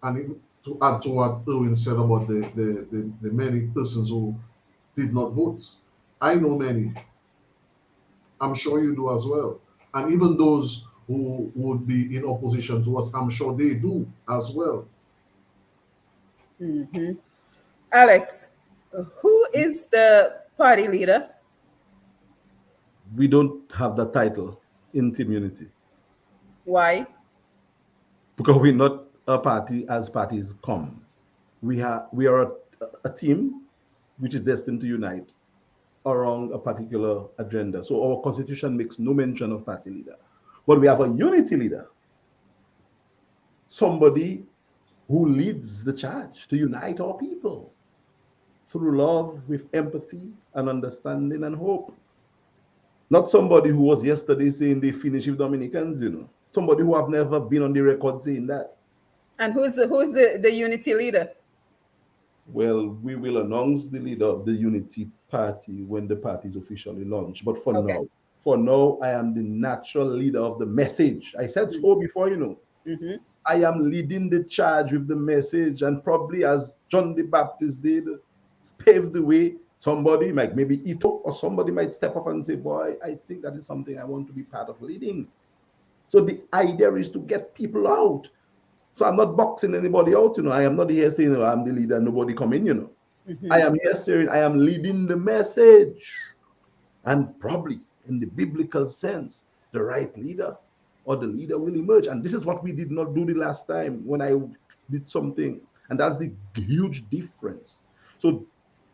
And to add to what Erwin said about the many persons who did not vote, I know many. I'm sure you do as well. And even those who would be in opposition to us, I'm sure they do as well.
Alex, who is the party leader?
We don't have the title in Team Unity
Why?
because we're not a party as parties come. We are a team which is destined to unite around a particular agenda. So our constitution makes no mention of party leader, but we have a unity leader, somebody who leads the charge to unite our people through love, with empathy and understanding and hope. Not somebody who was yesterday saying they finish with Dominicans. Somebody who have never been on the record saying that.
And who's the unity leader?
Well, we will announce the leader of the Unity Party when the party is officially launched. But
Okay.
for now, I am the natural leader of the message. I said so before. I am leading the charge with the message, and probably as John the Baptist did, pave the way. Somebody might, maybe Ito, or somebody might step up and say, boy, I think that is something I want to be part of leading. So the idea is to get people out. So I'm not boxing anybody out. I am not here saying, I'm the leader, nobody come in. I am here saying I am leading the message. And probably in the biblical sense, the right leader or the leader will emerge. And this is what we did not do the last time when I did something. And that's the huge difference. So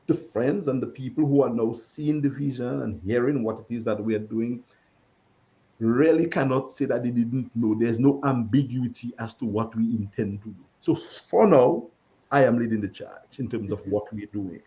the friends and the people who are now seeing the vision and hearing what it is that we are doing really cannot say that they didn't know. There's no ambiguity as to what we intend to do. So for now, I am leading the charge in terms of what we're doing.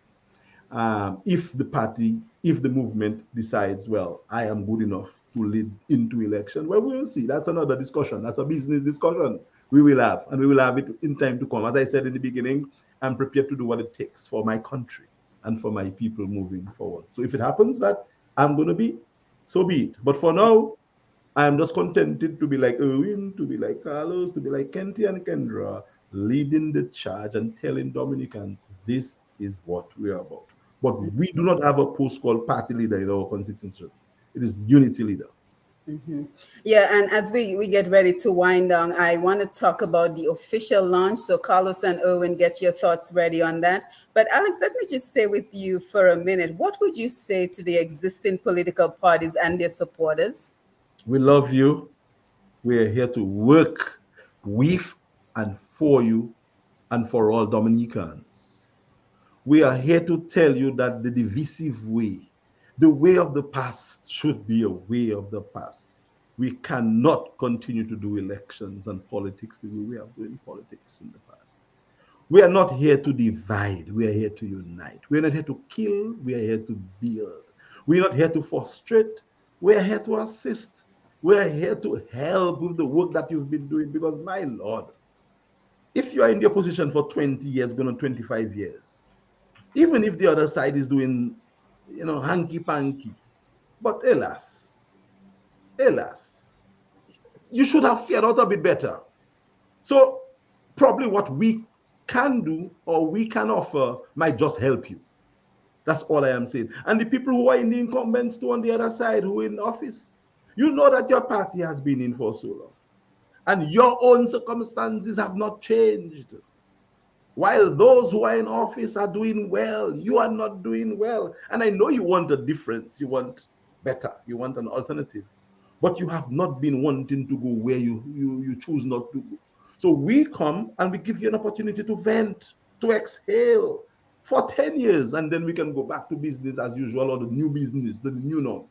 If the movement decides, well, I am good enough to lead into election, well, we'll see. That's another discussion. That's a business discussion we will have, and we will have it in time to come. As I said in the beginning, I'm prepared to do what it takes for my country and for my people moving forward. So if it happens that I'm going to be, so be it. But for now, I'm just contented to be like Erwin, to be like Carlos, to be like Kenty and Kendra, leading the charge and telling Dominicans this is what we are about. But we do not have a post called party leader in our constituency. It is unity leader.
Yeah, and as we get ready to wind down, I want to talk about the official launch. So Carlos and Owen, get your thoughts ready on that. But Alex, let me just stay with you for a minute. What would you say to the existing political parties and their supporters?
We love you. We are here to work with and for you and for all Dominicans. We are here to tell you that the divisive way, the way of the past, should be a way of the past. We cannot continue to do elections and politics the way we have doing politics in the past. We are not here to divide. We are here to unite. We are not here to kill. We are here to build. We are not here to frustrate. We are here to assist. We are here to help with the work that you've been doing. Because, my Lord, if you are in your position for 20 years, going on 25 years, even if the other side is doing, hanky panky, but alas, you should have fared out a bit better. So, probably what we can do or we can offer might just help you. That's all I am saying. And the people who are in the incumbents too on the other side, who are in office, you know that your party has been in for so long. And your own circumstances have not changed. While those who are in office are doing well, you are not doing well. And I know you want a difference, you want better, you want an alternative, but you have not been wanting to go where you choose not to go. So we come and we give you an opportunity to vent, to exhale for 10 years, and then we can go back to business as usual, or the new business, the new norm.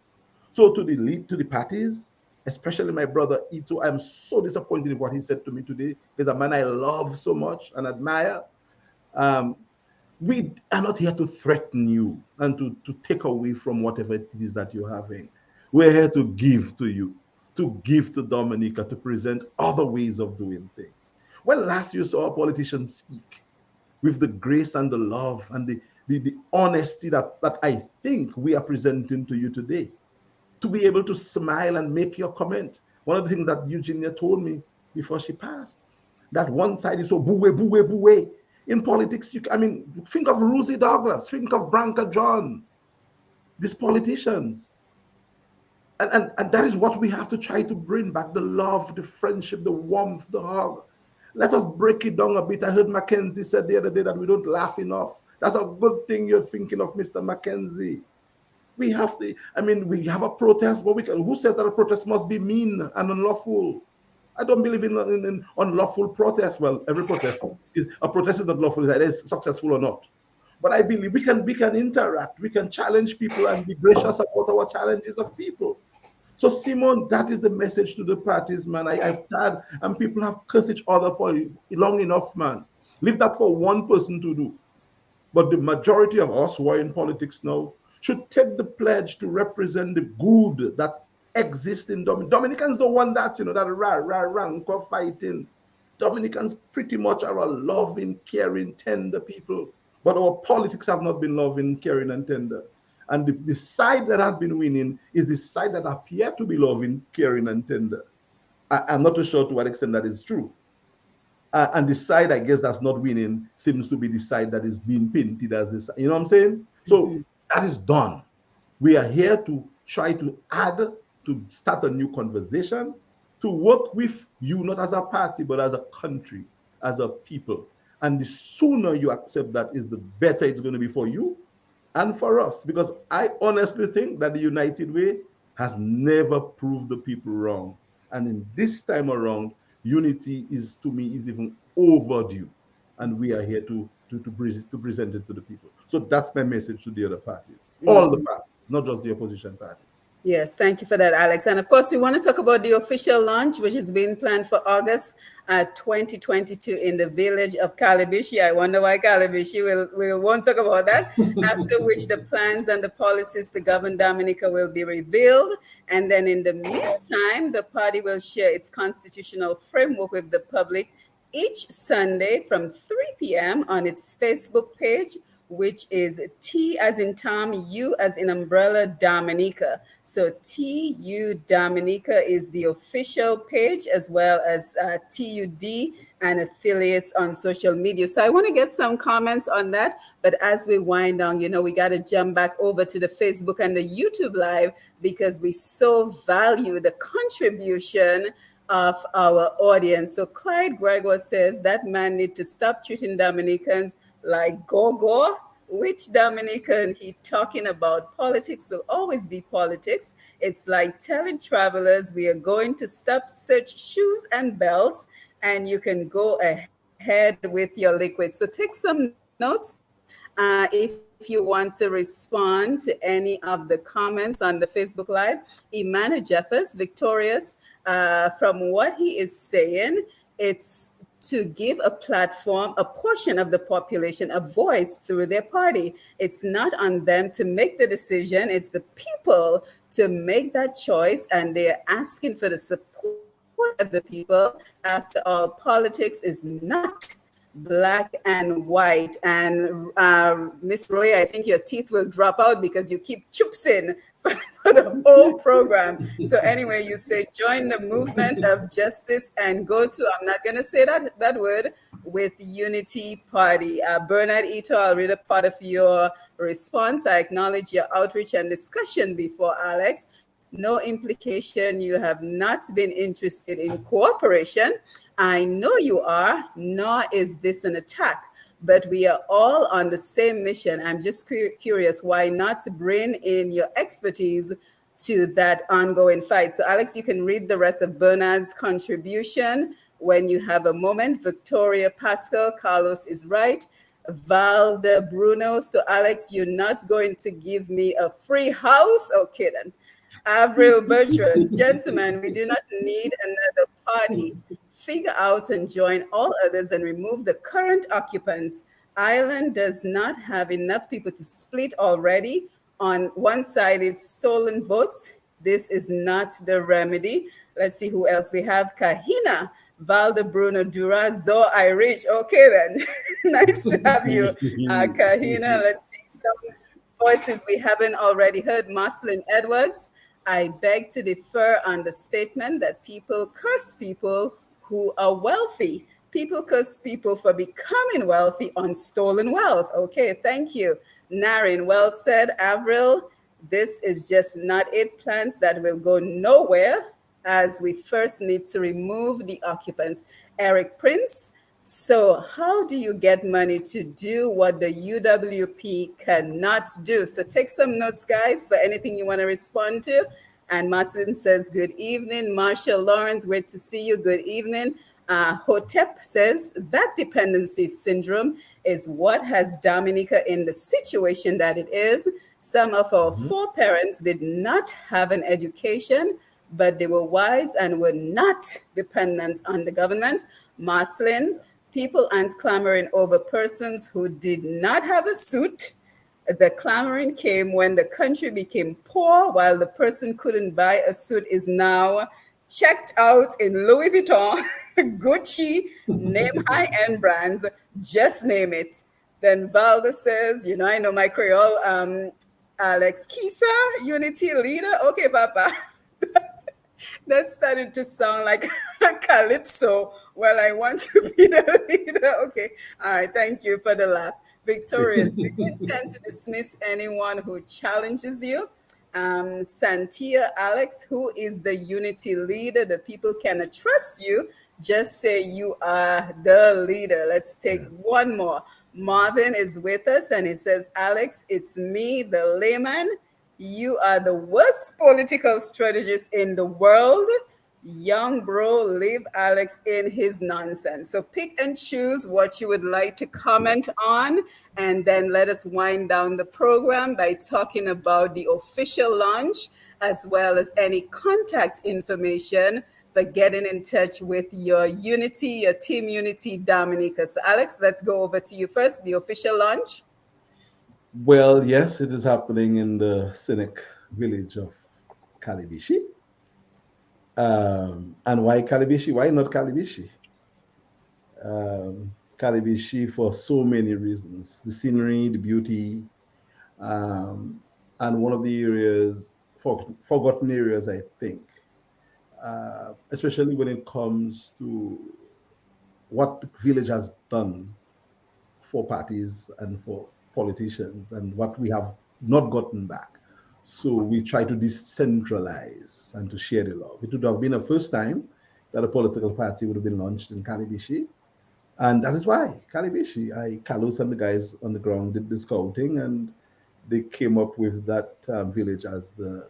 So to the lead, to the parties, especially my brother Ito, I'm so disappointed in what he said to me today. He's a man I love so much and admire. Um, we are not here to threaten you and to take away from whatever it is that you're having. We're here to give to you, to give to Dominica, to present other ways of doing things. When last you saw a politician speak with the grace and the love and the honesty that I think we are presenting to you today, to be able to smile and make your comment. One of the things that Eugenia told me before she passed, that one side is so boo boo boo. In politics, think of Rosie Douglas, think of Branca John, these politicians. And that is what we have to try to bring back, the love, the friendship, the warmth, the hug. Let us break it down a bit. I heard Mackenzie said the other day that we don't laugh enough. That's a good thing you're thinking of, Mr. Mackenzie. We have to, we have a protest, but who says that a protest must be mean and unlawful? I don't believe in unlawful protest. Well, every protest is a protest is not lawful, either it's successful or not. But I believe we can interact, we can challenge people and be gracious about our challenges of people. So, Simon, that is the message to the parties, man. I've had, and people have cursed each other for long enough, man. Leave that for one person to do. But the majority of us who are in politics now should take the pledge to represent the good that exists in Dominicans don't want that, that rancor fighting. Dominicans pretty much are a loving, caring, tender people. But our politics have not been loving, caring, and tender. And the side that has been winning is the side that appear to be loving, caring, and tender. I'm not too sure to what extent that is true. And the side, I guess, that's not winning seems to be the side that is being painted as this. You know what I'm saying? So that is done. We are here to try to add, to start a new conversation, to work with you, not as a party, but as a country, as a people. And the sooner you accept that is the better it's going to be for you and for us. Because I honestly think that the United Way has never proved the people wrong. And in this time around, unity is, to me, is even overdue. And we are here to present it to the people. So that's my message to the other parties, all the parties, not just the opposition parties.
Yes, thank you for that, Alex. And of course, we want to talk about the official launch, which is being planned for August 2022 in the village of Calabishi. I wonder why Calabishi. We won't talk about that. After which the plans and the policies to govern Dominica will be revealed. And then in the meantime, the party will share its constitutional framework with the public each Sunday from 3 p.m. on its Facebook page, which is T as in Tom, U as in umbrella, Dominica. So TU Dominica is the official page, as well as TUD and affiliates on social media. So I want to get some comments on that. But as we wind down, we got to jump back over to the Facebook and the YouTube Live, because we so value the contribution of our audience. So Clyde Gregor says that man need to stop treating Dominicans like go-go. Which Dominican he talking about? Politics will always be politics. It's like telling travelers we are going to stop search shoes and bells, and you can go ahead with your liquid. So take some notes if you want to respond to any of the comments on the Facebook Live. Emmanuel Jeffers, victorious, from what he is saying, it's to give a platform, a portion of the population, a voice through their party. It's not on them to make the decision, it's the people to make that choice, and they're asking for the support of the people. After all, politics is not black and white. And Miss Roy, I think your teeth will drop out because you keep chupsing for the whole program. So anyway, you say join the movement of justice and go to, I'm not going to say that word, with Unity Party. Bernard Ito, I'll read a part of your response. I acknowledge your outreach and discussion before Alex. No implication you have not been interested in cooperation. I know you are, nor is this an attack, but we are all on the same mission. I'm just curious, why not bring in your expertise to that ongoing fight? So, Alex, you can read the rest of Bernard's contribution when you have a moment. Victoria Pascal, Carlos is right. Valda Bruno. So, Alex, you're not going to give me a free house? Okay, then. Avril Bertrand, gentlemen, we do not need another party. Figure out and join all others and remove the current occupants. Ireland does not have enough people to split already. On one side, it's stolen votes. This is not the remedy. Let's see who else we have. Kahina, Valda Bruno Dura, Zo Irish. Okay, then. Nice to have you, Kahina. Let's see some voices we haven't already heard. Marcelin Edwards, I beg to differ on the statement that people curse people who are wealthy. People curse people for becoming wealthy on stolen wealth. Okay, thank you. Narin, well said. Avril, this is just not it. Plans that will go nowhere, as we first need to remove the occupants. Eric Prince, so how do you get money to do what the UWP cannot do? So take some notes, guys, for anything you want to respond to. And Marcelin says, good evening. Marshall Lawrence, great to see you. Good evening. Hotep says that dependency syndrome is what has Dominica in the situation that it is. Some of our foreparents did not have an education, but they were wise and were not dependent on the government. Marcelin, people aren't clamoring over persons who did not have a suit. The clamoring came when the country became poor, while the person couldn't buy a suit is now checked out in Louis Vuitton, Gucci, name high-end brands, just name it. Then Valda says, I know my Creole, Alex Kisa, Unity leader. Okay, Papa. That started to sound like a calypso. Well, I want to be the leader. Okay. All right. Thank you for the laugh. Victorious, do you intend to dismiss anyone who challenges you? Santia Alex, who is the unity leader? The people cannot trust you. Just say you are the leader. Let's take one more. Marvin is with us and he says, Alex, it's me, the layman. You are the worst political strategist in the world. Young bro, leave Alex in his nonsense. So pick and choose what you would like to comment on, and then let us wind down the program by talking about the official launch, as well as any contact information for getting in touch with your Unity, your Team Unity Dominica. So Alex, let's go over to you first, the official launch.
Well, yes, it is happening in the scenic village of Kalibishi. And why Kalibishi? Why not Kalibishi? Kalibishi for so many reasons: the scenery, the beauty, and one of the areas, forgotten areas, I think, especially when it comes to what the village has done for parties and for politicians and what we have not gotten back. So we try to decentralize and to share the love. It would have been a first time that a political party would have been launched in Kalibishi. And that is why Kalibishi, Carlos and the guys on the ground did the scouting, and they came up with that village as the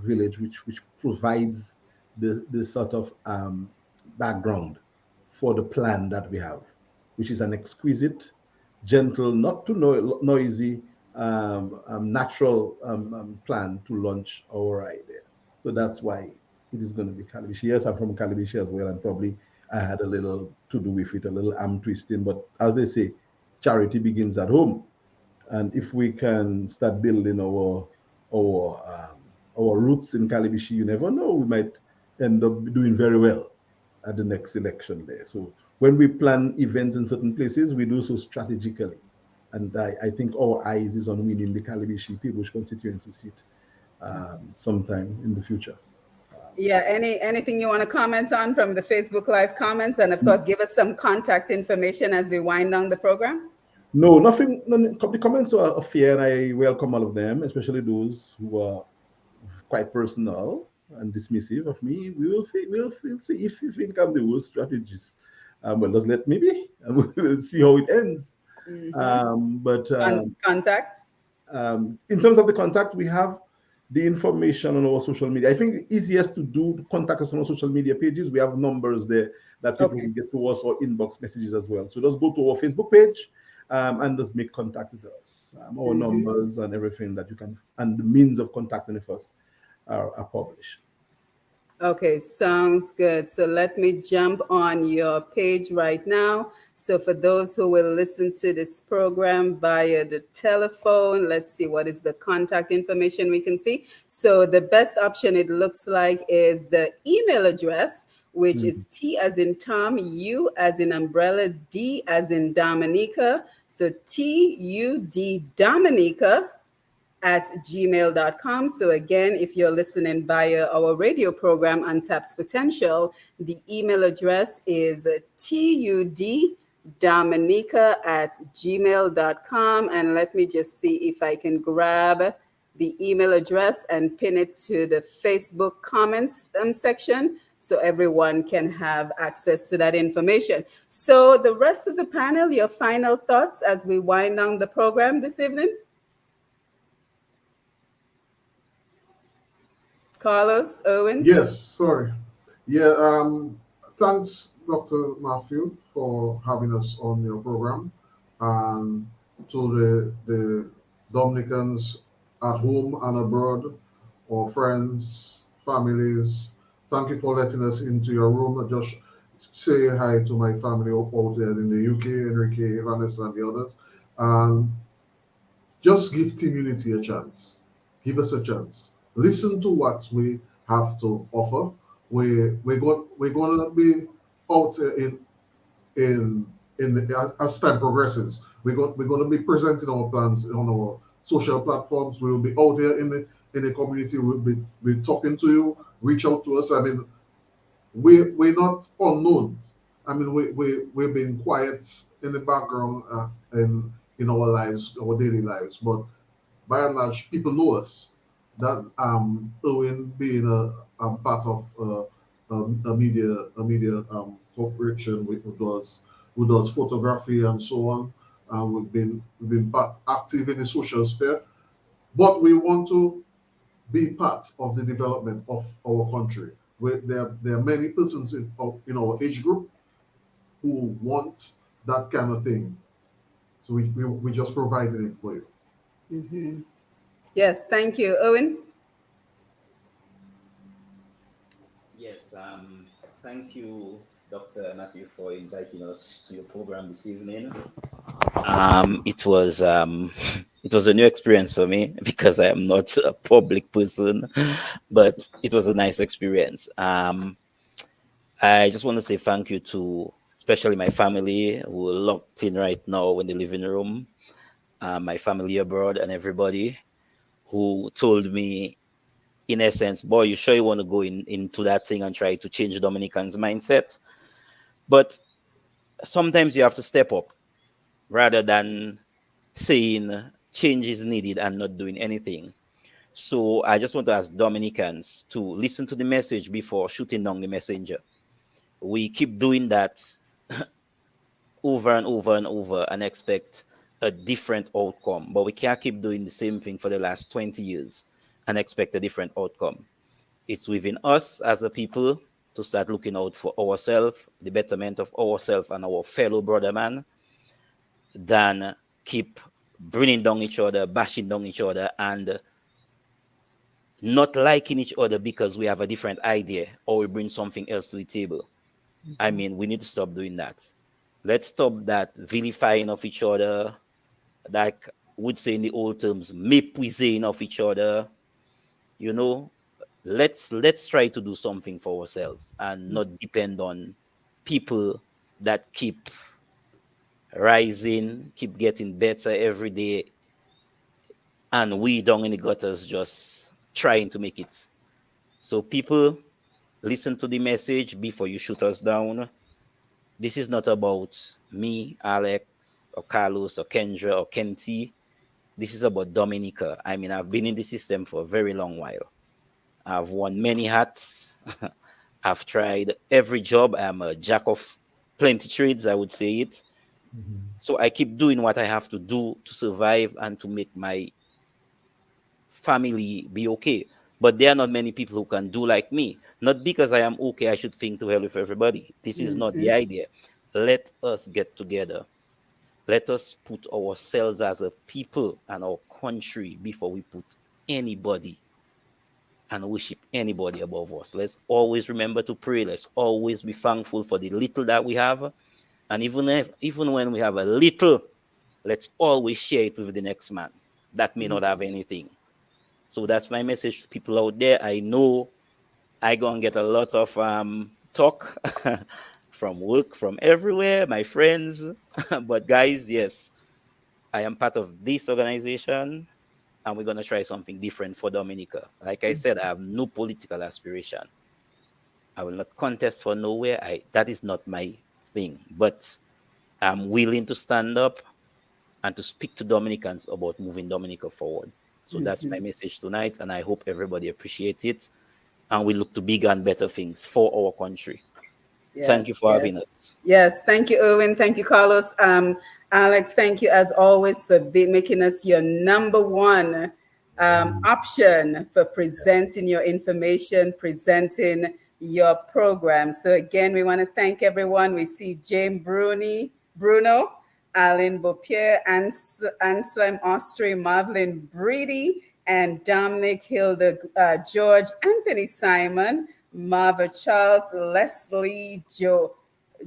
village which provides the sort of background for the plan that we have, which is an exquisite, gentle, not too noisy, natural plan to launch our idea. So that's why it is going to be Calabishi. Yes, I'm from Calabishi as well, and probably I had a little to do with it, a little arm twisting. But as they say, charity begins at home. And if we can start building our our roots in Calibishi, you never know, we might end up doing very well at the next election there. So when we plan events in certain places, we do so strategically. And I think our eyes is on winning the Calibishi Peebush constituency seat sometime in the future.
Yeah, anything you want to comment on from the Facebook Live comments? And of course, give us some contact information as we wind down the program.
No, nothing. The comments are fair, and I welcome all of them, especially those who are quite personal and dismissive of me. We'll see if we think I'm the worst strategist. Well, just let me be, and we'll see how it ends. But
Contact.
In terms of the contact, we have the information on our social media. I think the easiest to do to contact us on our social media pages. We have numbers there that people can get to us, or inbox messages as well. So just go to our Facebook page and just make contact with us. Our numbers and everything that you can, and the means of contacting with us are published.
Okay, sounds good. So let me jump on your page right now. So for those who will listen to this program via the telephone, let's see what is the contact information we can see. So the best option, it looks like, is the email address, which is T as in Tom, U as in umbrella, D as in Dominica. So TUD Dominica @gmail.com. So again, if you're listening via our radio program, Untapped Potential, the email address is tuddominica@gmail.com. And let me just see if I can grab the email address and pin it to the Facebook comments section so everyone can have access to that information. So the rest of the panel, your final thoughts as we wind down the program this evening? Carlos, Owen?
Yes, sorry. Yeah, thanks, Dr. Matthew, for having us on your program. And to the Dominicans at home and abroad, or friends, families, thank you for letting us into your room. I just say hi to my family out there in the UK, Enrique, Vanessa, and the others. And just give Team Unity a chance. Give us a chance. Listen to what we have to offer. We're going to be out as time progresses. We're going to be presenting our plans on our social platforms. We will be out there in the community. We'll be talking to you. Reach out to us. I mean, we're not unknown. I mean, we've been quiet in the background in our lives, our daily lives, but by and large, people know us. That Owen being a part of a media corporation who does photography and so on. We've been active in the social sphere, but we want to be part of the development of our country. There are many persons in our age group who want that kind of thing. So we just provided it for you.
Yes, thank you. Owen?
Yes, thank you, Dr. Matthew, for inviting us to your program this evening. It was it was a new experience for me because I am not a public person, but it was a nice experience. I just want to say thank you to especially my family who are locked in right now in the living room, my family abroad, and everybody who told me, in essence, boy, you sure you want to go into that thing and try to change Dominican's mindset? But sometimes you have to step up rather than saying change is needed and not doing anything. So I just want to ask Dominicans to listen to the message before shooting down the messenger. We keep doing that over and over and over and expect a different outcome, but we can't keep doing the same thing for the last 20 years and expect a different outcome. It's within us as a people to start looking out for ourselves, the betterment of ourselves and our fellow brother man, than keep bringing down each other, bashing down each other, and not liking each other because we have a different idea or we bring something else to the table. I mean, we need to stop doing that. Let's stop that vilifying of each other, like would say in the old terms, méprising of each other. You know, let's try to do something for ourselves and not depend on people that keep rising, keep getting better every day, and we down in the gutters just trying to make it. So people, listen to the message before you shoot us down. This is not about me, Alex, or Carlos, or Kendra, or Kenty. This is about Dominica. I mean, I've been in the system for a very long while. I've worn many hats. I've tried every job. I'm a jack of plenty trades, I would say it. So I keep doing what I have to do to survive and to make my family be okay. But there are not many people who can do like me. Not because I am okay, I should think to hell with everybody. This is not the idea. Let us get together. Let us put ourselves as a people and our country before we put anybody and worship anybody above us. Let's always remember to pray. Let's always be thankful for the little that we have. And even when we have a little, let's always share it with the next man that may not have anything. So that's my message to people out there. I know I gonna get a lot of talk from work, from everywhere, my friends. But guys, yes, I am part of this organization and we're gonna try something different for Dominica. Like I said, I have no political aspiration. I will not contest for nowhere. That is not my thing. But I'm willing to stand up and to speak to Dominicans about moving Dominica forward. So that's my message tonight, and I hope everybody appreciates it. And we look to bigger and better things for our country. Thank you
Yes,
for having
yes,
us.
yes. Thank you, Owen. Thank you, Carlos. Alex, thank you as always for making us your number one option for presenting your information, presenting your program. So again, we want to thank everyone. We see James Bruno, Alan Bopier, Anselm Austri, Marvelyn Breedy, and Dominic Hilda, George, Anthony Simon, Marva Charles, Leslie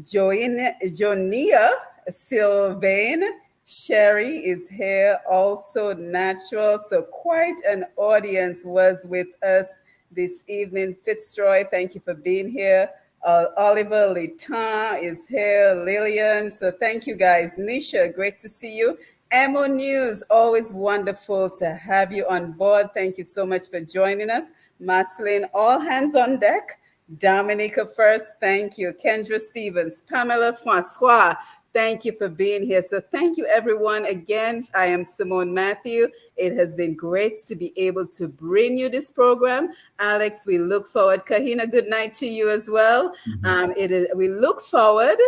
Jonia Sylvain. Sherry is here, also natural. So quite an audience was with us this evening. Fitzroy, thank you for being here. Oliver Litan is here. Lillian. So thank you guys. Nisha, great to see you. Emo News, always wonderful to have you on board. Thank you so much for joining us. Maslin, all hands on deck. Dominica first, thank you. Kendra Stevens, Pamela Francois, thank you for being here. So thank you everyone again. I am Simone Matthew. It has been great to be able to bring you this program. Alex, we look forward. Kahina, good night to you as well. We look forward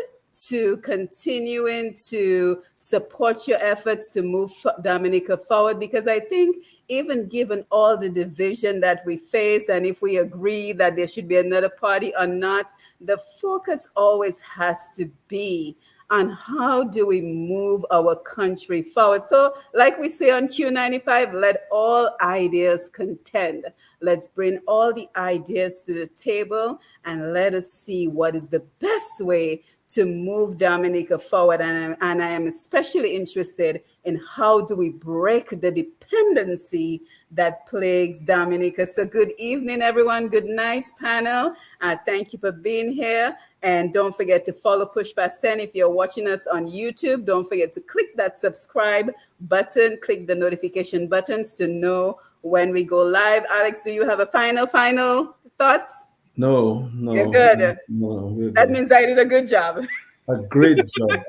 to continuing to support your efforts to move Dominica forward, because I think even given all the division that we face, and if we agree that there should be another party or not, the focus always has to be on how do we move our country forward. So like we say on Q95, let all ideas contend. Let's bring all the ideas to the table and let us see what is the best way to move Dominica forward. And I am especially interested in how do we break the dependency that plagues Dominica. So good evening, everyone. Good night, panel. Thank you for being here. And don't forget to follow Push Past 10 if you're watching us on YouTube. Don't forget to click that subscribe button, click the notification buttons to know when we go live. Alex, do you have a final thought?
No,
You're
no,
good.
no, we're
That
good.
means I did a good job.
A great job.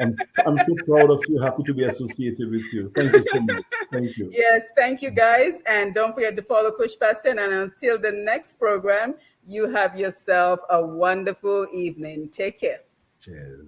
I'm so proud of you. Happy to be associated with you. Thank you so much. Thank you.
Yes, thank you guys. And don't forget to follow Push Past 10. And until the next program, you have yourself a wonderful evening. Take care.
Cheers.